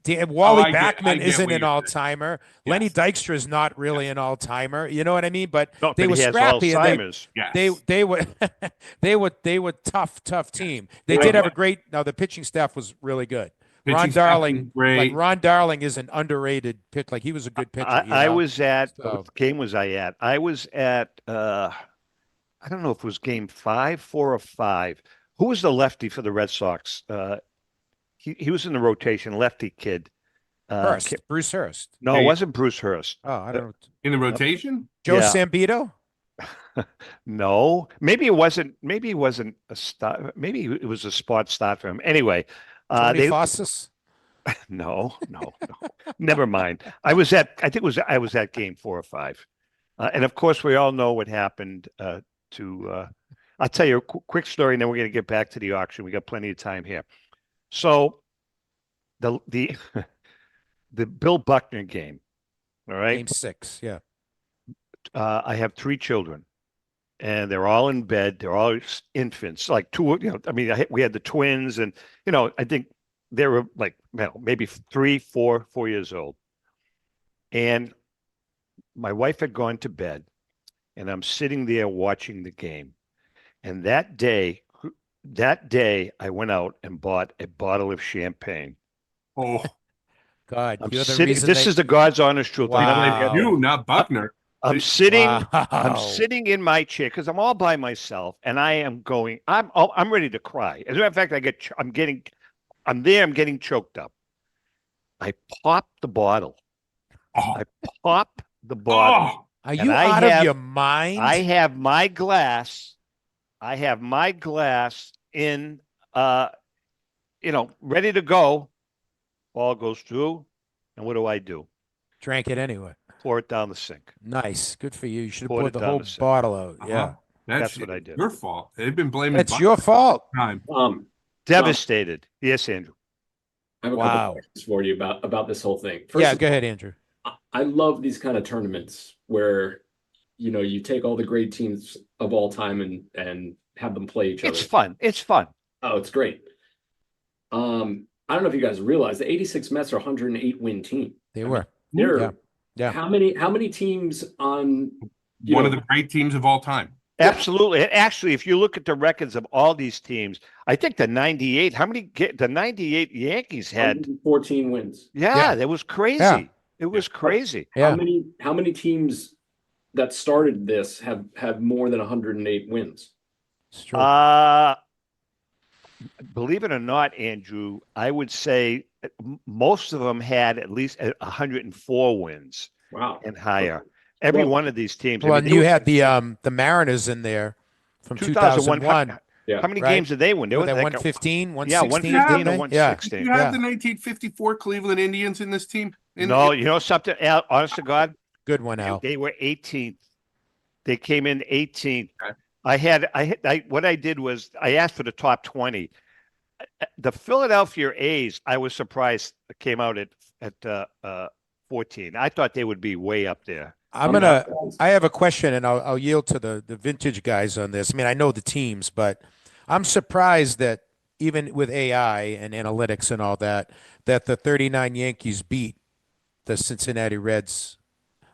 S3: Wally
S5: I get
S3: Backman isn't
S5: what
S3: an
S5: you're
S3: all
S5: saying.
S3: timer. Lenny Dykstra is not really an all timer. You know what I mean? But
S2: No,
S3: they
S2: but
S3: were
S2: he has
S3: scrappy and
S2: Alzheimer's.
S3: they were they were tough team. They
S5: Well,
S3: did have a great. Now the pitching staff was really good. Ron
S5: Pitching staff was
S3: Darling,
S5: great.
S3: Ron Darling is an underrated pitch. Like he was a good pitcher. you
S2: I
S3: know?
S2: was at
S3: So-
S2: what game was I at? I was at I don't know if it was game 5, 4, or 5. Who was the lefty for the Red Sox? He was in the rotation, lefty kid.
S3: Hurst, Bruce Hurst.
S2: No, it wasn't Bruce Hurst.
S3: Oh, I don't know.
S5: In the rotation?
S3: Joe
S2: Yeah.
S3: Sambito?
S2: No, maybe it wasn't. Maybe it wasn't a start. Maybe it was a spot start for him. Anyway,
S3: Tony Fossis?
S2: no. Never mind. I was at game 4 or 5, and of course we all know what happened I'll tell you a quick story, and then we're going to get back to the auction. We got plenty of time here. So the the Bill Buckner game, all right?
S3: Game 6, yeah.
S2: I have 3 children, and they're all in bed. They're all infants, like 2. I mean, we had the twins, and I think they were like maybe 3, 4 years old. And my wife had gone to bed, and I'm sitting there watching the game. And that day, I went out and bought a bottle of champagne.
S5: Oh,
S3: God,
S2: I'm
S3: you're the
S2: sitting.
S3: reason
S2: This is the God's honest truth.
S3: Wow.
S5: you, not Buckner.
S2: I'm sitting.
S3: Wow.
S2: I'm sitting in my chair because I'm all by myself, and I am going. I'm ready to cry. As a matter of fact, I'm getting choked up. I pop the bottle.
S5: Oh.
S2: I pop the bottle.
S5: Oh.
S3: Are you out of your mind?
S2: I have my glass in, ready to go. Ball goes through, and what do?
S3: Drank it anyway.
S2: Pour it down the sink.
S3: Nice. Good for you. You should have
S2: Poured
S3: poured
S2: it
S3: the
S2: down
S3: whole
S2: the sink.
S3: bottle out. Yeah.
S2: That's what I did.
S5: Your fault. They've been blaming.
S3: That's
S5: Buckner
S3: your fault.
S5: all the time.
S2: Devastated. Yes, Andrew.
S6: I have a couple questions for you about this whole thing.
S3: First go ahead, Andrew.
S6: I love these kind of tournaments where you take all the great teams of all time and have them play each other.
S2: It's fun.
S6: Oh, it's great. I don't know if you guys realize the 86 Mets are a 108 win team.
S3: They were.
S6: Yeah. How many teams on
S5: one of the great teams of all time?
S2: Absolutely. Actually, if you look at the records of all these teams, I think the 98 Yankees had
S6: 14 wins.
S2: Yeah, that was crazy.
S3: Yeah.
S2: It was crazy.
S3: Yeah.
S6: How many teams that started this have more than 108 wins?
S3: It's true.
S2: Believe it or not, Andrew, I would say most of them had at least 104 wins.
S6: Wow.
S2: And higher. Every one of these teams.
S3: Well, you had the Mariners in there from 2001.
S2: How many games did they win? They
S3: won
S2: won
S3: 115, 116.
S2: Yeah, 115 or 116.
S5: You have the 1954 Cleveland Indians in this team?
S2: No, you know something, Al, honest to God?
S3: Good one, Al.
S2: They were 18th. They came in 18th. Okay. What I did was I asked for the top 20. The Philadelphia A's, I was surprised, came out at 14. I thought they would be way up there.
S3: I have a question, and I'll yield to the vintage guys on this. I mean, I know the teams, but I'm surprised that even with AI and analytics and all that the 39 Yankees beat the Cincinnati Reds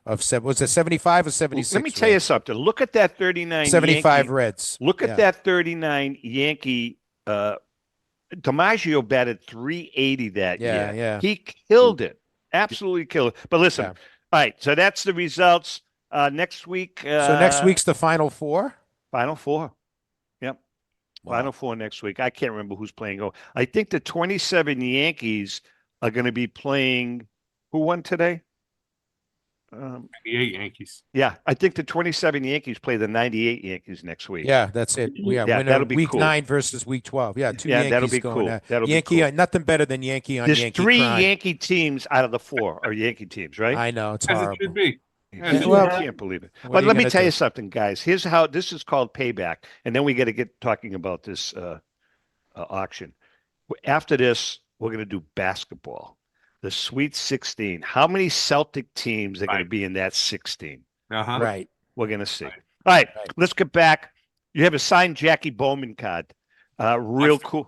S3: was it 75 or 76?
S2: Let me tell you something. Look at that 39
S3: 75
S2: Yankee,
S3: Reds.
S2: Look at that 39 Yankee. DiMaggio batted 380 that year.
S3: Yeah.
S2: He killed it. Absolutely killed it. But listen, all right, so that's the results. Next week.
S3: So next week's the Final Four?
S2: Final Four. Yep. Wow. Final Four next week. I can't remember who's playing. I think the 27 Yankees are going to be playing. Who won today?
S5: 98 Yankees.
S2: Yeah, I think the 27 Yankees play the 98 Yankees next week.
S3: Yeah, that's it.
S2: That'll be
S3: week
S2: cool.
S3: 9 versus week 12. Yeah, Yankees
S2: that'll be
S3: going
S2: cool. That'll
S3: Yankee,
S2: be cool.
S3: Nothing better than Yankee on
S2: There's
S3: Yankee
S2: 3
S3: crime.
S2: Yankee teams out of the 4 are Yankee teams, right?
S3: I know, it's
S5: As
S3: horrible.
S5: it should be.
S2: I can't believe it. But let me tell you something, guys. Here's how this is called payback, and then we got to get talking about this auction. After this, we're going to do basketball, the Sweet 16. How many Celtic teams are going to be in that 16?
S3: Right.
S2: We're going to see. All right, let's get back. You have a signed Jackie Bowman card. Real cool.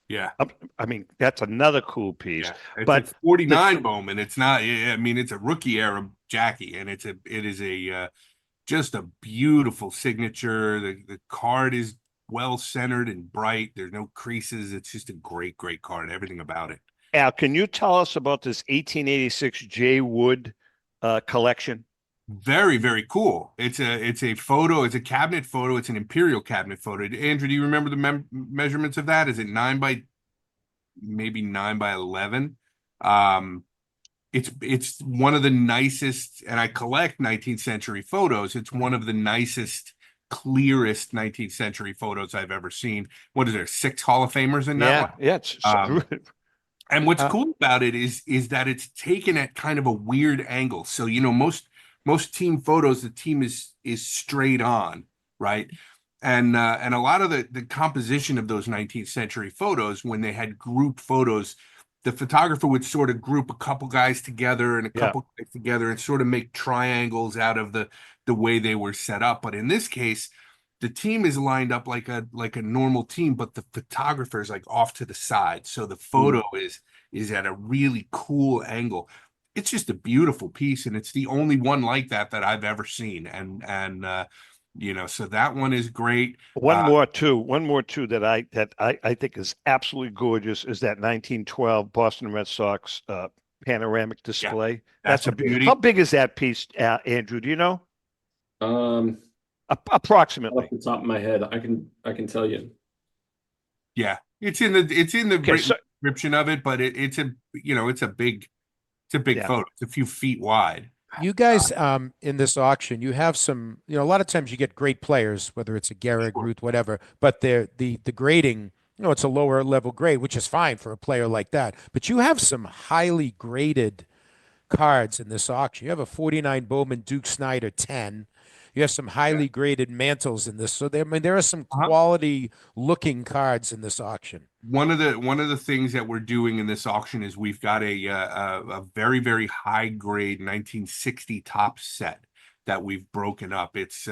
S5: Yeah.
S2: I mean, that's another cool piece.
S5: Yeah. It's
S2: But
S5: a 49 Bowman. It's not, I mean, it's a rookie era Jackie, and it is a just a beautiful signature. The card is well centered and bright. There's no creases. It's just a great, great card. Everything about it.
S2: Al, can you tell us about this 1886 J. Wood collection?
S5: Very, very cool. It's a photo. It's a cabinet photo. It's an imperial cabinet photo. Andrew, do you remember the measurements of that? Is it 9 by 11? It's one of the nicest, and I collect 19th century photos. It's one of the nicest, clearest 19th century photos I've ever seen. What is there? 6 Hall of Famers in that one?
S2: Yeah. It's
S5: and what's cool about it is that it's taken at kind of a weird angle. So, most team photos, the team is straight on, right? And a lot of the composition of those 19th century photos, when they had group photos, the photographer would sort of group a couple guys together and a couple guys together and sort of make triangles out of the way they were set up. But in this case, the team is lined up like a normal team, but the photographer is like off to the side. So the photo is at a really cool angle. It's just a beautiful piece, and it's the only one like that I've ever seen. And so that one is great.
S2: One more too that I think is absolutely gorgeous is that 1912 Boston Red Sox panoramic display.
S5: Yeah, that's a beauty.
S2: How big is that piece, Andrew? Do you know? Approximately.
S6: Off the top of my head, I can tell you.
S5: Yeah, it's in the description of it, but it's a big photo. It's a few feet wide.
S3: You guys, in this auction, you have some, a lot of times you get great players, whether it's a Gehrig, Ruth, whatever, but the grading, it's a lower level grade, which is fine for a player like that. But you have some highly graded cards in this auction. You have a 49 Bowman Duke Snyder 10. You have some highly graded mantles in this. So there are some quality looking cards in this auction.
S5: One of the things that we're doing in this auction is we've got a very, very high grade 1960 top set that we've broken up. It's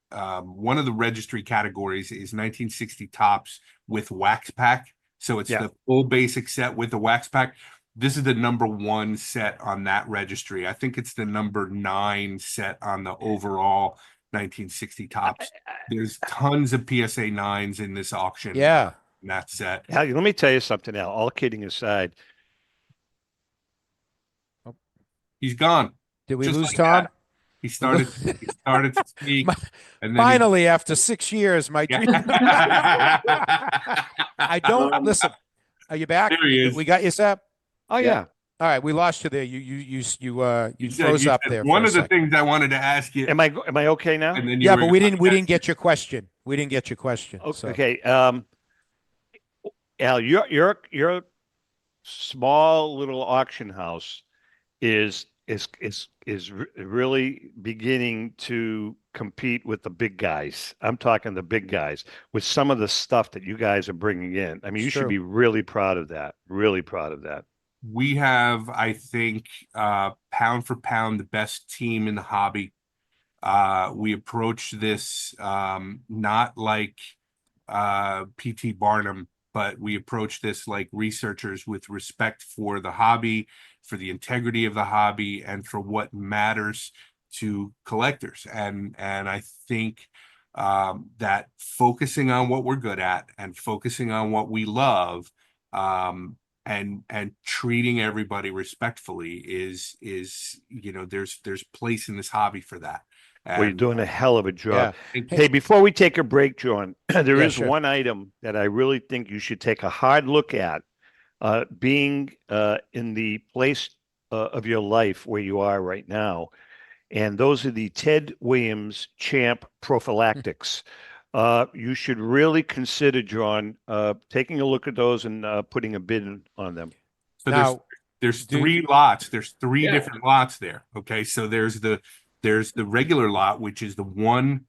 S5: one of the registry categories is 1960 tops with wax pack. So it's the full basic set with the wax pack. This is the number 1 set on that registry. I think it's the number 9 set on the overall 1960 tops. There's tons of PSA 9s in this auction.
S3: Yeah.
S5: In that set.
S2: Al, let me tell you something, Al. All kidding aside.
S5: He's gone.
S3: Did we lose Tom?
S5: That. He started to speak. And then
S3: finally, after 6 years, my dream. I don't listen. Are you back?
S5: There he is.
S3: We got you, Sap?
S2: Oh yeah.
S3: All right, we lost you there. You froze up there.
S5: One of the things I wanted to ask you.
S2: Am I okay now?
S5: And then
S3: but we didn't get your question. We didn't get your question.
S2: Okay. Al, your small little auction house is really beginning to compete with the big guys. I'm talking the big guys with some of the stuff that you guys are bringing in. I mean, you should be really proud of that. Really proud of that.
S5: We have, I think, pound for pound, the best team in the hobby. We approach this not like P.T. Barnum, but we approach this like researchers with respect for the hobby, for the integrity of the hobby, and for what matters to collectors. And I think that focusing on what we're good at and focusing on what we love, and treating everybody respectfully is there's place in this hobby for that. And,
S2: well, you're doing a hell of a job. Yeah. Hey, before we take a break, John, there is one item that I really think you should take a hard look at, being in the place of your life where you are right now. And those are the Ted Williams Champ Prophylactics. You should really consider, John, taking a look at those and putting a bid on them.
S5: So now, there's 3 lots. There's 3 different lots there. Okay, so there's the regular lot, which is the 1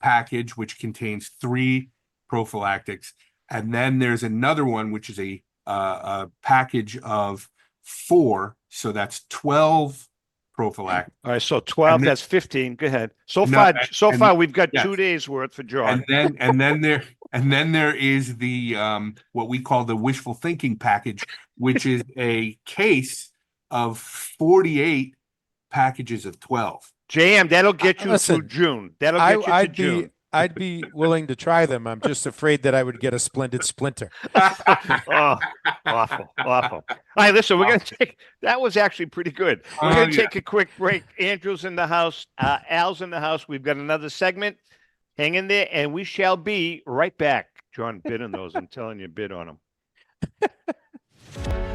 S5: package, which contains 3 prophylactics, and then there's another one, which is a package of 4. So that's 12 prophylactics.
S2: All right, so 12, that's 15. Go ahead. So far we've got 2 days worth for John.
S5: And then And then there is the what we call the wishful thinking package, which is a case of 48 packages of 12.
S2: JM, that'll get you
S3: Listen,
S2: through June. That'll get you to June.
S3: I'd be willing to try them. I'm just afraid that I would get a splendid splinter.
S2: Oh, awful. All right, listen, we're going to take, that was actually pretty good. We're going to take a quick break. Andrew's in the house. Al's in the house. We've got another segment. Hang in there, and we shall be right back. John, bid on those. I'm telling you, bid on them.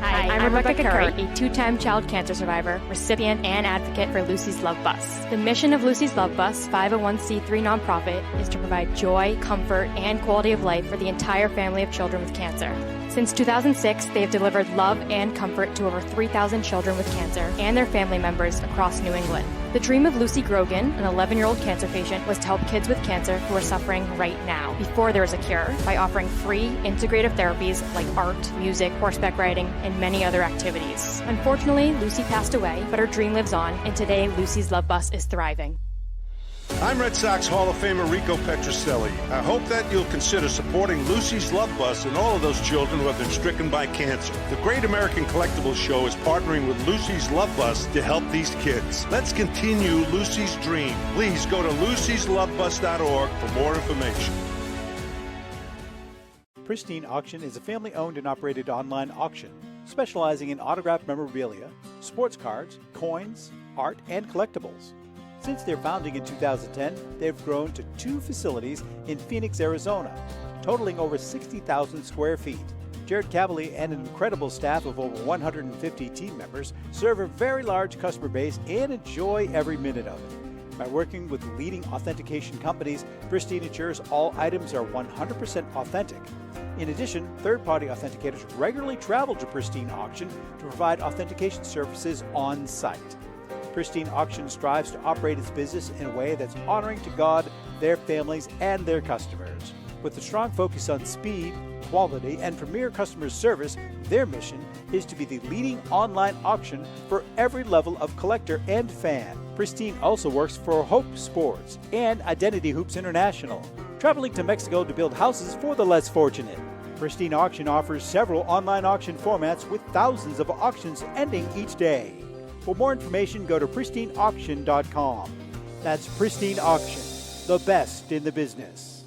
S7: Hi, I'm Rebecca Curry, a two-time child cancer survivor, recipient, and advocate for Lucy's Love Bus. The mission of Lucy's Love Bus, 501c3 nonprofit, is to provide joy, comfort, and quality of life for the entire family of children with cancer. Since 2006, they have delivered love and comfort to over 3,000 children with cancer and their family members across New England. The dream of Lucy Grogan, an 11-year-old cancer patient, was to help kids with cancer who are suffering right now, before there is a cure, by offering free, integrative therapies like art, music, horseback riding, and many other activities. Unfortunately, Lucy passed away, but her dream lives on, and today Lucy's Love Bus is thriving.
S8: I'm Red Sox Hall of Famer Rico Petroselli. I hope that you'll consider supporting Lucy's Love Bus and all of those children who have been stricken by cancer. The Great American Collectibles Show is partnering with Lucy's Love Bus to help these kids. Let's continue Lucy's dream. Please go to lucyslovebus.org for more information.
S11: Pristine Auction is a family-owned and operated online auction specializing in autographed memorabilia, sports cards, coins, art, and collectibles. Since their founding in 2010, they've grown to 2 facilities in Phoenix, Arizona, totaling over 60,000 square feet. Jared Cavalier and an incredible staff of over 150 team members serve a very large customer base and enjoy every minute of it. By working with leading authentication companies, Pristine ensures all items are 100% authentic. In addition, third-party authenticators regularly travel to Pristine Auction to provide authentication services on site. Pristine Auction strives to operate its business in a way that's honoring to God, their families, and their customers. With a strong focus on speed, quality, and premier customer service, their mission is to be the leading online auction for every level of collector and fan. Pristine also works for Hope Sports and Identity Hoops International, traveling to Mexico to build houses for the less fortunate. Pristine Auction offers several online auction formats with thousands of auctions ending each day. For more information, go to pristineauction.com. That's Pristine Auction, the best in the business.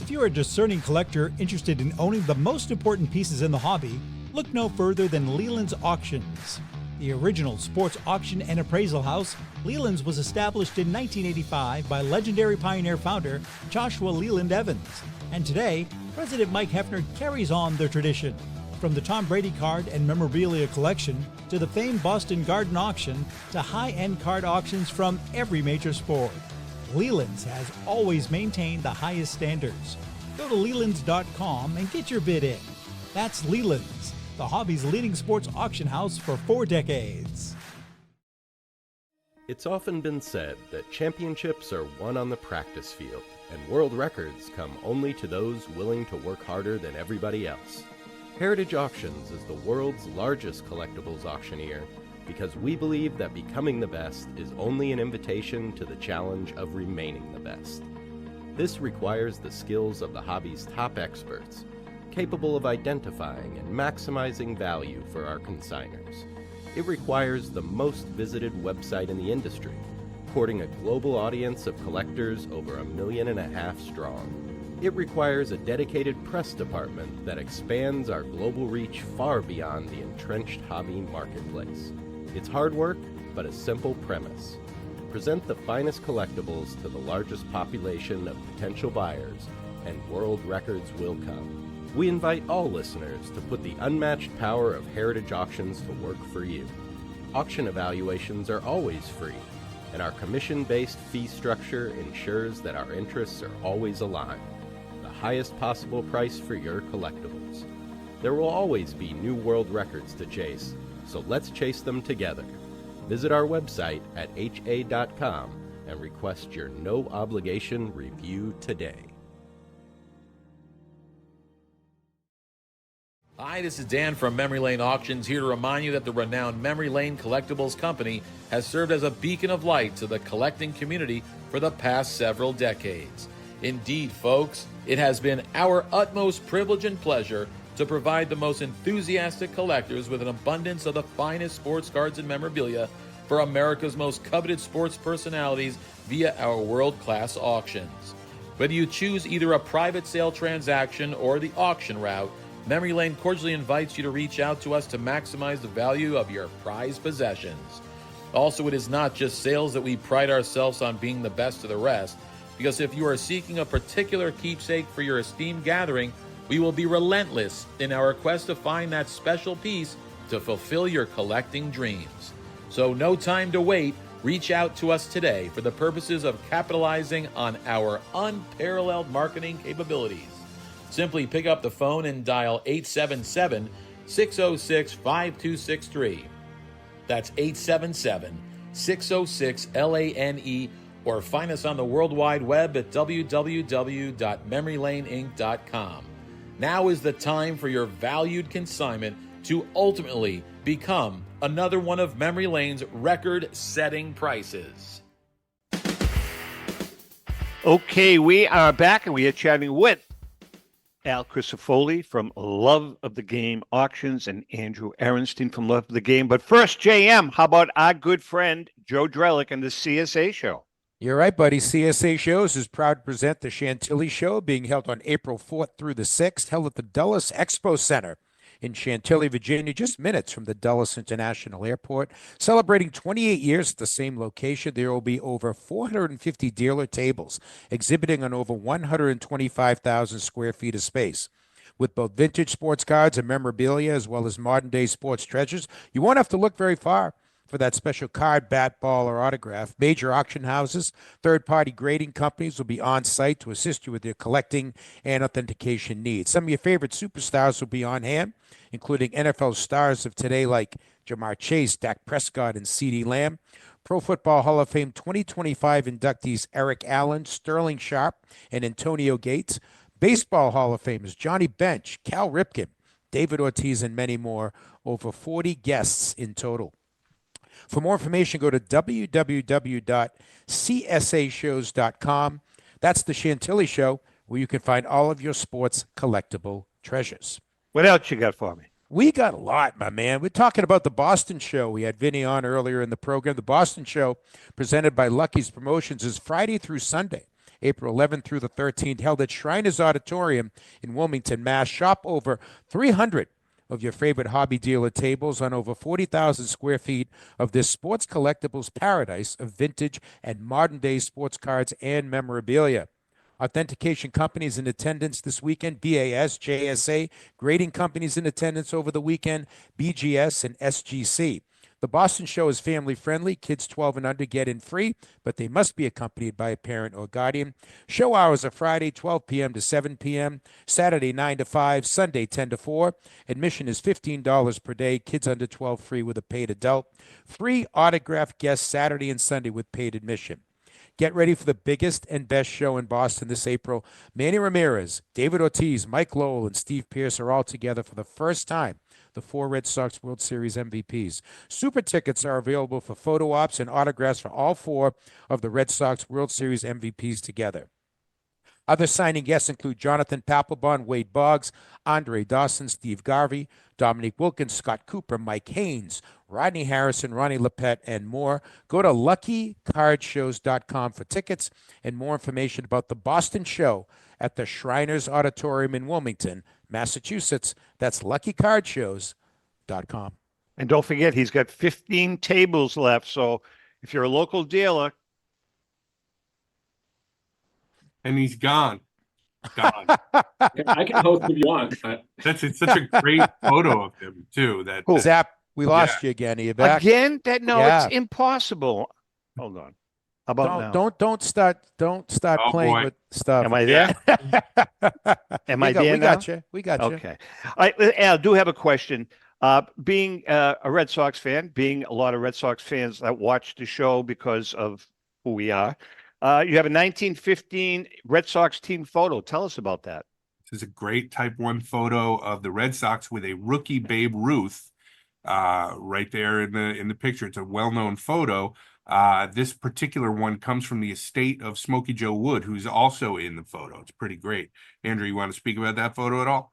S12: If you're a discerning collector interested in owning the most important pieces in the hobby, look no further than Leland's Auctions. The original sports auction and appraisal house, Leland's was established in 1985 by legendary Pioneer founder Joshua Leland Evans. And today, President Mike Hefner carries on their tradition. From the Tom Brady card and memorabilia collection to the famed Boston Garden auction to high-end card auctions from every major sport, Leland's has always maintained the highest standards. Go to Lelands.com and get your bid in. That's Leland's, the hobby's leading sports auction house for 4 decades.
S13: It's often been said that championships are won on the practice field, and world records come only to those willing to work harder than everybody else. Heritage Auctions is the world's largest collectibles auctioneer because we believe that becoming the best is only an invitation to the challenge of remaining the best. This requires the skills of the hobby's top experts, capable of identifying and maximizing value for our consigners. It requires the most visited website in the industry, courting a global audience of collectors over 1.5 million strong. It requires a dedicated press department that expands our global reach far beyond the entrenched hobby marketplace. It's hard work, but a simple premise. Present the finest collectibles to the largest population of potential buyers, and world records will come. We invite all listeners to put the unmatched power of Heritage Auctions to work for you. Auction evaluations are always free, and our commission-based fee structure ensures that our interests are always aligned. Highest possible price for your collectibles. There will always be new world records to chase, so let's chase them together. Visit our website at ha.com and request your no-obligation review today.
S1: Hi, this is Dan from Memory Lane Auctions, here to remind you that the renowned Memory Lane Collectibles Company has served as a beacon of light to the collecting community for the past several decades. Indeed, folks, it has been our utmost privilege and pleasure to provide the most enthusiastic collectors with an abundance of the finest sports cards and memorabilia for America's most coveted sports personalities via our world-class auctions. Whether you choose either a private sale transaction or the auction route, Memory Lane cordially invites you to reach out to us to maximize the value of your prized possessions. Also, it is not just sales that we pride ourselves on being the best of the rest, because if you are seeking a particular keepsake for your esteemed gathering, we will be relentless in our quest to find that special piece to fulfill your collecting dreams. So no time to wait. Reach out to us today for the purposes of capitalizing on our unparalleled marketing capabilities. Simply pick up the phone and dial 877-606-5263. That's 877-606-LANE, or find us on the World Wide Web at www.memorylaneinc.com. Now is the time for your valued consignment to ultimately become another one of Memory Lane's record-setting prices.
S2: Okay, we are back and we are chatting with Al Crisafulli from Love of the Game Auctions and Andrew Ehrenstein from Love of the Game. But first, JM, how about our good friend Joe Drellick and the CSA Show?
S3: You're right, buddy. CSA Shows is proud to present the Chantilly Show, being held on April 4th through the 6th, held at the Dulles Expo Center in Chantilly, Virginia, just minutes from the Dulles International Airport. Celebrating 28 years at the same location, there will be over 450 dealer tables exhibiting on over 125,000 square feet of space. With both vintage sports cards and memorabilia, as well as modern-day sports treasures, you won't have to look very far for that special card, bat, ball, or autograph. Major auction houses, third-party grading companies will be on site to assist you with your collecting and authentication needs. Some of your favorite superstars will be on hand, including NFL stars of today like Jamar Chase, Dak Prescott, and CeeDee Lamb. Pro Football Hall of Fame 2025 inductees Eric Allen, Sterling Sharp, and Antonio Gates. Baseball Hall of Famers Johnny Bench, Cal Ripken, David Ortiz, and many more. Over 40 guests in total. For more information, go to www.csashows.com. That's the Chantilly Show, where you can find all of your sports collectible treasures.
S2: What else you got for me?
S3: We got a lot, my man. We're talking about the Boston Show. We had Vinny on earlier in the program. The Boston Show, presented by Lucky's Promotions, is Friday through Sunday, April 11th through the 13th, held at Shriners Auditorium in Wilmington, Mass. Shop over 300 of your favorite hobby dealer tables on over 40,000 square feet of this sports collectibles paradise of vintage and modern-day sports cards and memorabilia. Authentication companies in attendance this weekend: BAS, JSA, grading companies in attendance over the weekend: BGS and SGC. The Boston Show is family-friendly. Kids 12 and under get in free, but they must be accompanied by a parent or guardian. Show hours are Friday, 12 p.m. to 7 p.m., Saturday, 9 to 5, Sunday, 10 to 4. Admission is $15 per day. Kids under 12 free with a paid adult. Free autographed guests Saturday and Sunday with paid admission. Get ready for the biggest and best show in Boston this April. Manny Ramirez, David Ortiz, Mike Lowell, and Steve Pearce are all together for the first time. The 4 Red Sox World Series MVPs. Super tickets are available for photo ops and autographs for all 4 of the Red Sox World Series MVPs together. Other signing guests include Jonathan Papelbon, Wade Boggs, Andre Dawson, Steve Garvey, Dominique Wilkins, Scott Cooper, Mike Haynes, Rodney Harrison, Ronnie Lepet, and more. Go to luckycardshows.com for tickets and more information about the Boston Show at the Shriners Auditorium in Wilmington, Massachusetts. That's luckycardshows.com.
S2: And don't forget, he's got 15 tables left. So if you're a local dealer.
S5: And he's gone.
S6: I can host if you want.
S5: It's such a great photo of him, too.
S3: Zap, we lost you again. Are you back?
S2: Again? It's impossible. Hold on. How about now?
S3: Don't start playing with stuff.
S2: Am I there? Am I there now?
S3: We got you.
S2: Okay. I do have a question. Being a Red Sox fan, being a lot of Red Sox fans that watch the show because of who we are, you have a 1915 Red Sox team photo. Tell us about that.
S5: This is a great Type 1 photo of the Red Sox with a rookie Babe Ruth right there in the picture. It's a well-known photo. This particular one comes from the estate of Smokey Joe Wood, who's also in the photo. It's pretty great. Andrew, you want to speak about that photo at all?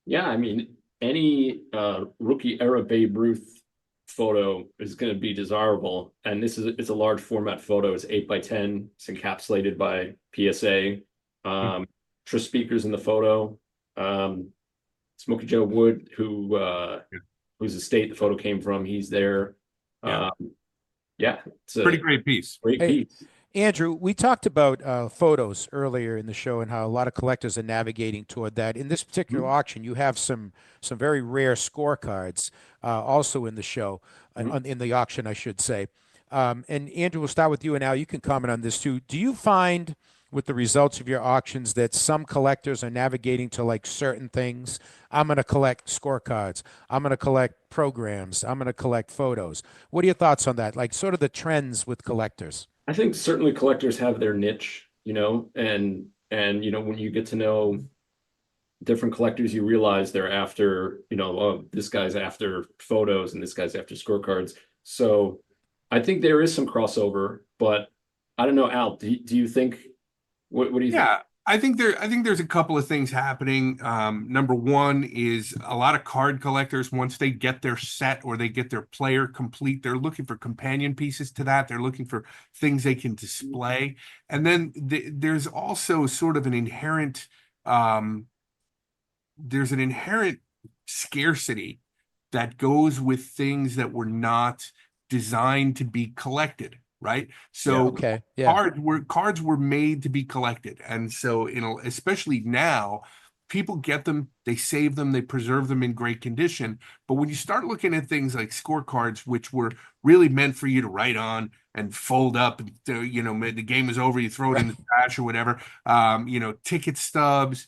S6: Yeah, I mean, any rookie era Babe Ruth photo is going to be desirable, and it's a large format photo. It's 8x10. It's encapsulated by PSA. Trish Speaker's in the photo. Smokey Joe Wood, whose estate the photo came from, he's there. Yeah, it's a
S5: pretty great piece.
S6: Great piece.
S3: Andrew, we talked about photos earlier in the show and how a lot of collectors are navigating toward that. In this particular auction, you have some very rare scorecards also in the show, in the auction, I should say. And Andrew, we'll start with you, and Al, you can comment on this too. Do you find with the results of your auctions that some collectors are navigating to like certain things? I'm going to collect scorecards. I'm going to collect programs. I'm going to collect photos. What are your thoughts on that? Like sort of the trends with collectors?
S6: I think certainly collectors have their niche, and when you get to know different collectors, you realize they're after, oh, this guy's after photos and this guy's after scorecards. So I think there is some crossover, but I don't know, Al, do you think, what do you think?
S5: Yeah, I think there's a couple of things happening. Number one is a lot of card collectors, once they get their set or they get their player complete, they're looking for companion pieces to that. They're looking for things they can display. And then there's also sort of an inherent, scarcity that goes with things that were not designed to be collected. Right. So cards were made to be collected. And so, especially now, people get them, they save them, they preserve them in great condition. But when you start looking at things like scorecards, which were really meant for you to write on and fold up, and the game is over, you throw it in the trash or whatever, ticket stubs,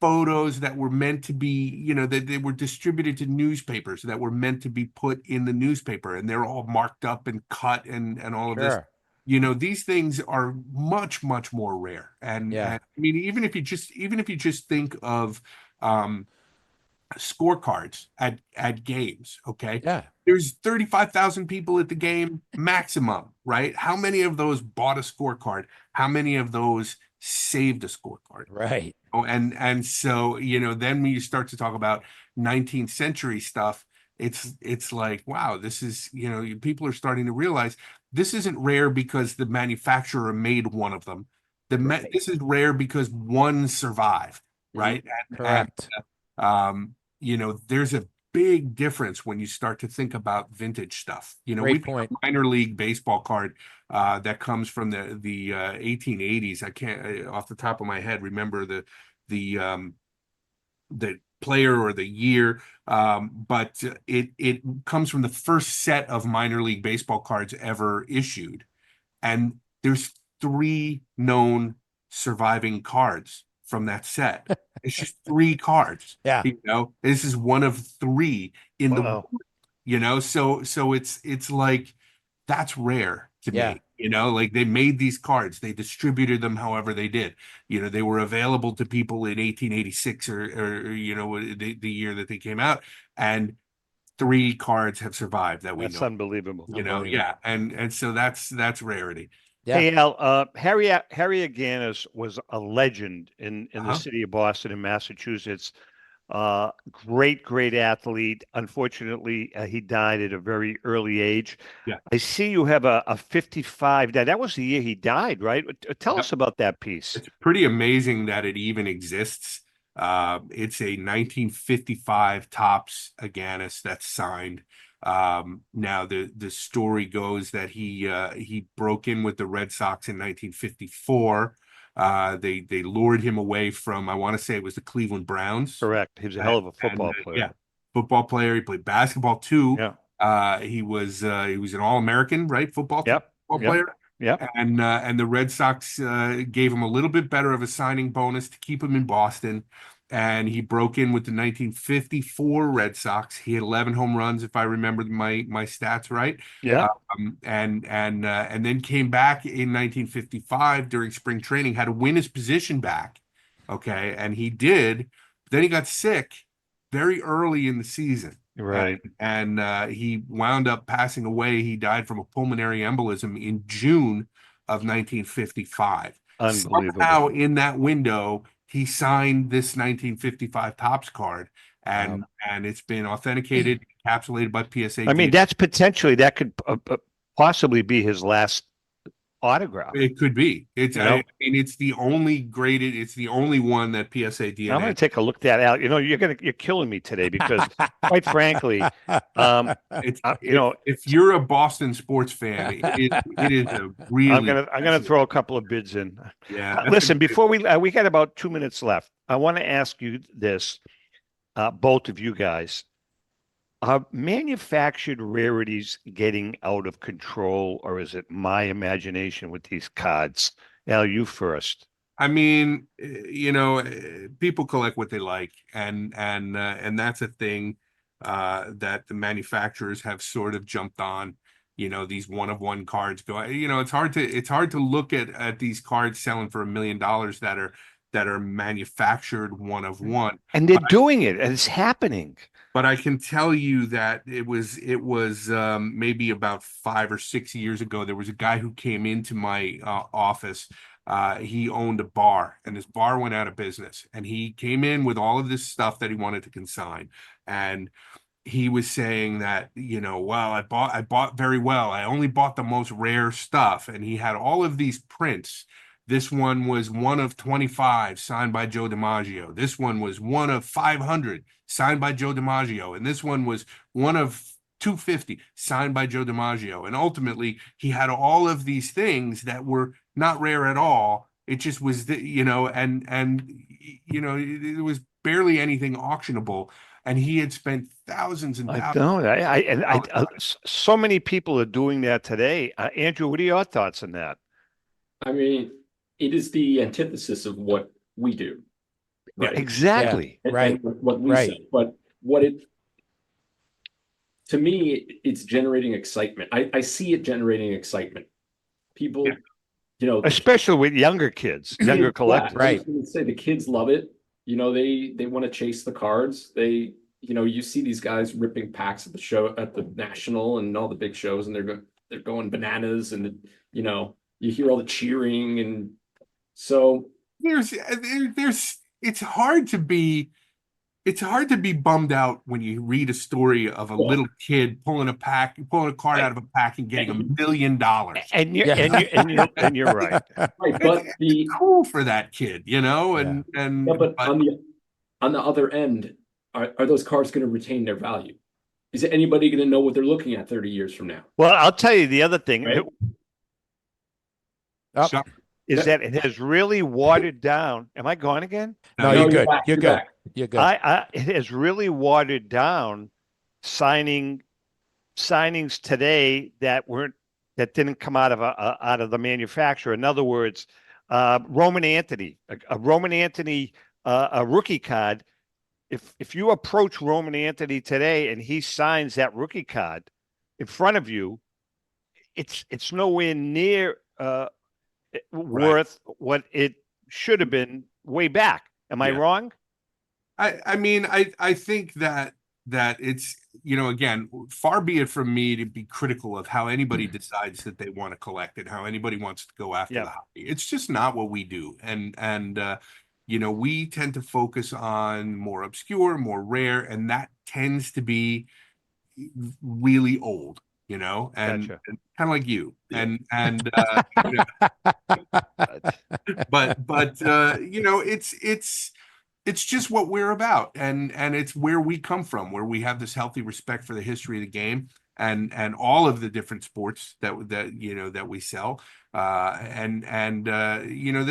S5: photos that were meant to be, that they were distributed to newspapers that were meant to be put in the newspaper, and they're all marked up and cut and all of this. These things are much, much more rare. And I mean, even if you just think of scorecards at games, okay?
S3: Yeah.
S5: There's 35,000 people at the game maximum, right? How many of those bought a scorecard? How many of those saved a scorecard?
S3: Right.
S5: Oh, and so, then when you start to talk about 19th century stuff, it's like, wow, this is, people are starting to realize this isn't rare because the manufacturer made one of them. This is rare because one survived, right?
S3: Correct.
S5: And, there's a big difference when you start to think about vintage stuff.
S3: Great point.
S5: A minor league baseball card that comes from the 1880s. I can't off the top of my head remember the player or the year, but it comes from the first set of minor league baseball cards ever issued, and there's 3 known surviving cards from that set. It's just 3 cards.
S3: Yeah.
S5: This is one of 3 in the world, so it's like, that's rare to me. Like they made these cards, they distributed them however they did. They were available to people in 1886 or the year that they came out, and 3 cards have survived that we know.
S2: That's unbelievable.
S5: Yeah, and so that's rarity.
S3: Yeah.
S2: Hey, Al, Harry Aganis was a legend in the city of Boston and Massachusetts. Great athlete. Unfortunately, he died at a very early age.
S5: Yeah.
S2: I see you have a 55. That was the year he died, right? Tell us about that piece.
S5: It's pretty amazing that it even exists. It's a 1955 Topps Aganis that's signed. Now the story goes that he broke in with the Red Sox in 1954. They lured him away from, I want to say it was the Cleveland Browns.
S2: Correct. He was a hell of a football player.
S5: Yeah, football player. He played basketball too.
S2: Yeah.
S5: He was an All-American, right? Football player.
S2: Yeah.
S5: And the Red Sox gave him a little bit better of a signing bonus to keep him in Boston. And he broke in with the 1954 Red Sox. He had 11 home runs, if I remember my stats right.
S2: Yeah.
S5: And then came back in 1955 during spring training, had to win his position back. Okay, and he did. Then he got sick very early in the season.
S2: Right.
S5: And he wound up passing away. He died from a pulmonary embolism in June of 1955.
S2: Unbelievable.
S5: Somehow in that window, he signed this 1955 Topps card, and it's been authenticated, encapsulated by PSA.
S2: I mean, that's potentially, that could possibly be his last autograph.
S5: It could be. It's, I mean, it's the only graded. It's the only one that PSA DNA.
S2: I'm going to take a look at that out. You know, you're killing me today because, quite frankly,
S5: if you're a Boston sports fan, it is a really.
S2: I'm gonna throw a couple of bids in.
S5: Yeah.
S2: Listen, before we got about 2 minutes left. I want to ask you this, both of you guys. Are manufactured rarities getting out of control, or is it my imagination with these cards? Al, you first.
S5: I mean, people collect what they like, and that's a thing that the manufacturers have sort of jumped on. These one-of-one cards go. It's hard to look at these cards selling for $1 million that are manufactured one-of-one,
S2: and they're doing it, and it's happening.
S5: But I can tell you that it was maybe about 5 or 6 years ago. There was a guy who came into my office. He owned a bar, and his bar went out of business. And he came in with all of this stuff that he wanted to consign. And he was saying that, well, I bought very well. I only bought the most rare stuff. And he had all of these prints. This one was 1 of 25, signed by Joe DiMaggio. This one was 1 of 500, signed by Joe DiMaggio. And this one was 1 of 250, signed by Joe DiMaggio. And ultimately, he had all of these things that were not rare at all. It just was, it was barely anything auctionable. And he had spent thousands and thousands.
S2: So many people are doing that today. Andrew, what are your thoughts on that?
S6: I mean, it is the antithesis of what we do.
S2: Right? Exactly.
S6: And what we say. But to me, it's generating excitement. I see it generating excitement. People,
S2: especially with younger kids, younger collectors.
S6: Right. I was going to say the kids love it. They want to chase the cards. You see these guys ripping packs at the show, at the National and all the big shows, and they're going bananas, and you hear all the cheering, and so
S5: it's hard to be bummed out when you read a story of a little kid pulling a card out of a pack and getting $1 million.
S2: And you're right.
S6: Right, but
S5: it's cool for that kid, but
S6: on the other end, are those cards going to retain their value? Is anybody going to know what they're looking at 30 years from now?
S2: Well, I'll tell you the other thing.
S6: Right?
S2: Is that it has really watered down. Am I gone again?
S3: No, you're good. You're good. You're good.
S2: It has really watered down signings today that didn't come out of the manufacturer. In other words, Roman Anthony, a rookie card. If you approach Roman Anthony today and he signs that rookie card in front of you, it's nowhere near worth what it should have been way back. Am I wrong?
S5: I mean, I think that it's, again, far be it from me to be critical of how anybody decides that they want to collect it, how anybody wants to go after the hobby. It's just not what we do. And we tend to focus on more obscure, more rare, and that tends to be really old. And kind of like you, but it's just what we're about, and it's where we come from, where we have this healthy respect for the history of the game and all of the different sports that we sell, that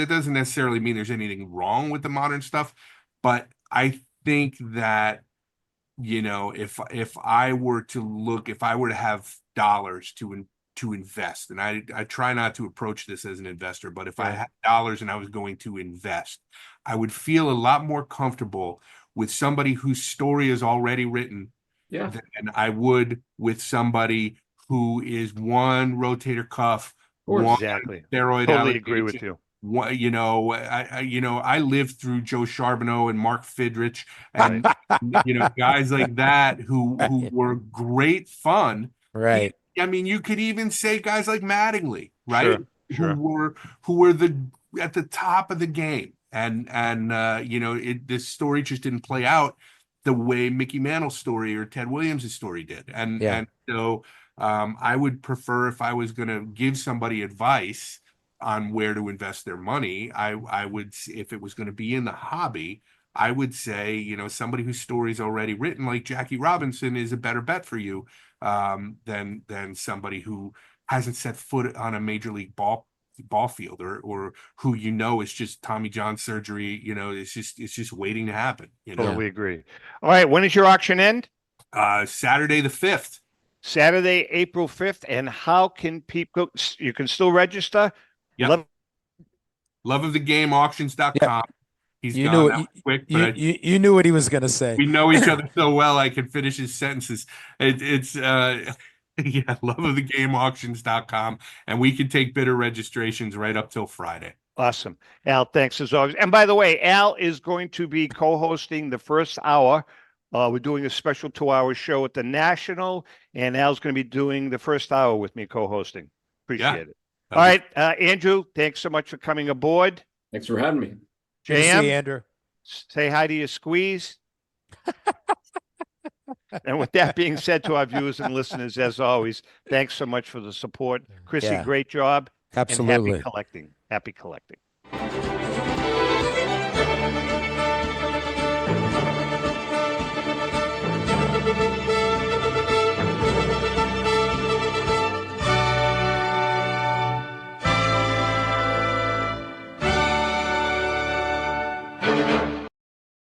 S5: doesn't necessarily mean there's anything wrong with the modern stuff, but I think that if I were to have dollars to invest, and I try not to approach this as an investor, but if I had dollars and I was going to invest, I would feel a lot more comfortable with somebody whose story is already written than I would with somebody who is one rotator cuff, one
S2: exactly.
S5: steroid.
S2: Totally agree with you.
S5: I lived through Joe Charbonneau and Mark Fidrich and guys like that who were great fun.
S3: Right.
S5: I mean, you could even say guys like Mattingly, right?
S2: Sure.
S5: Who were at the top of the game. And this story just didn't play out the way Mickey Mantle's story or Ted Williams' story did. And so I would prefer, if I was going to give somebody advice on where to invest their money, I would, if it was going to be in the hobby, I would say, somebody whose story is already written, like Jackie Robinson, is a better bet for you than somebody who hasn't set foot on a major league ball field, or who is just Tommy John surgery. It's just waiting to happen.
S2: Totally agree. All right, when is your auction end?
S5: Saturday the 5th.
S2: Saturday, April 5th. And how can people? You can still register.
S5: Yep. Loveofthegameauctions.com.
S3: Yep.
S5: He's
S3: you
S5: gone
S3: knew
S5: that quick,
S3: but you knew what he was going to say.
S5: We know each other so well, I can finish his sentences. It's loveofthegameauctions.com, and we can take bidder registrations right up till Friday.
S2: Awesome. Al, thanks as always. And by the way, Al is going to be co-hosting the first hour. We're doing a special 2-hour show at the National, and Al's going to be doing the first hour with me co-hosting. Appreciate it. All right, Andrew, thanks so much for coming aboard.
S6: Thanks for having me.
S2: JM,
S3: see you, Andrew.
S2: Say hi to your squeeze. And with that being said, to our viewers and listeners, as always, thanks so much for the support. Chrissy, great job.
S3: Absolutely.
S2: And happy collecting. Happy collecting.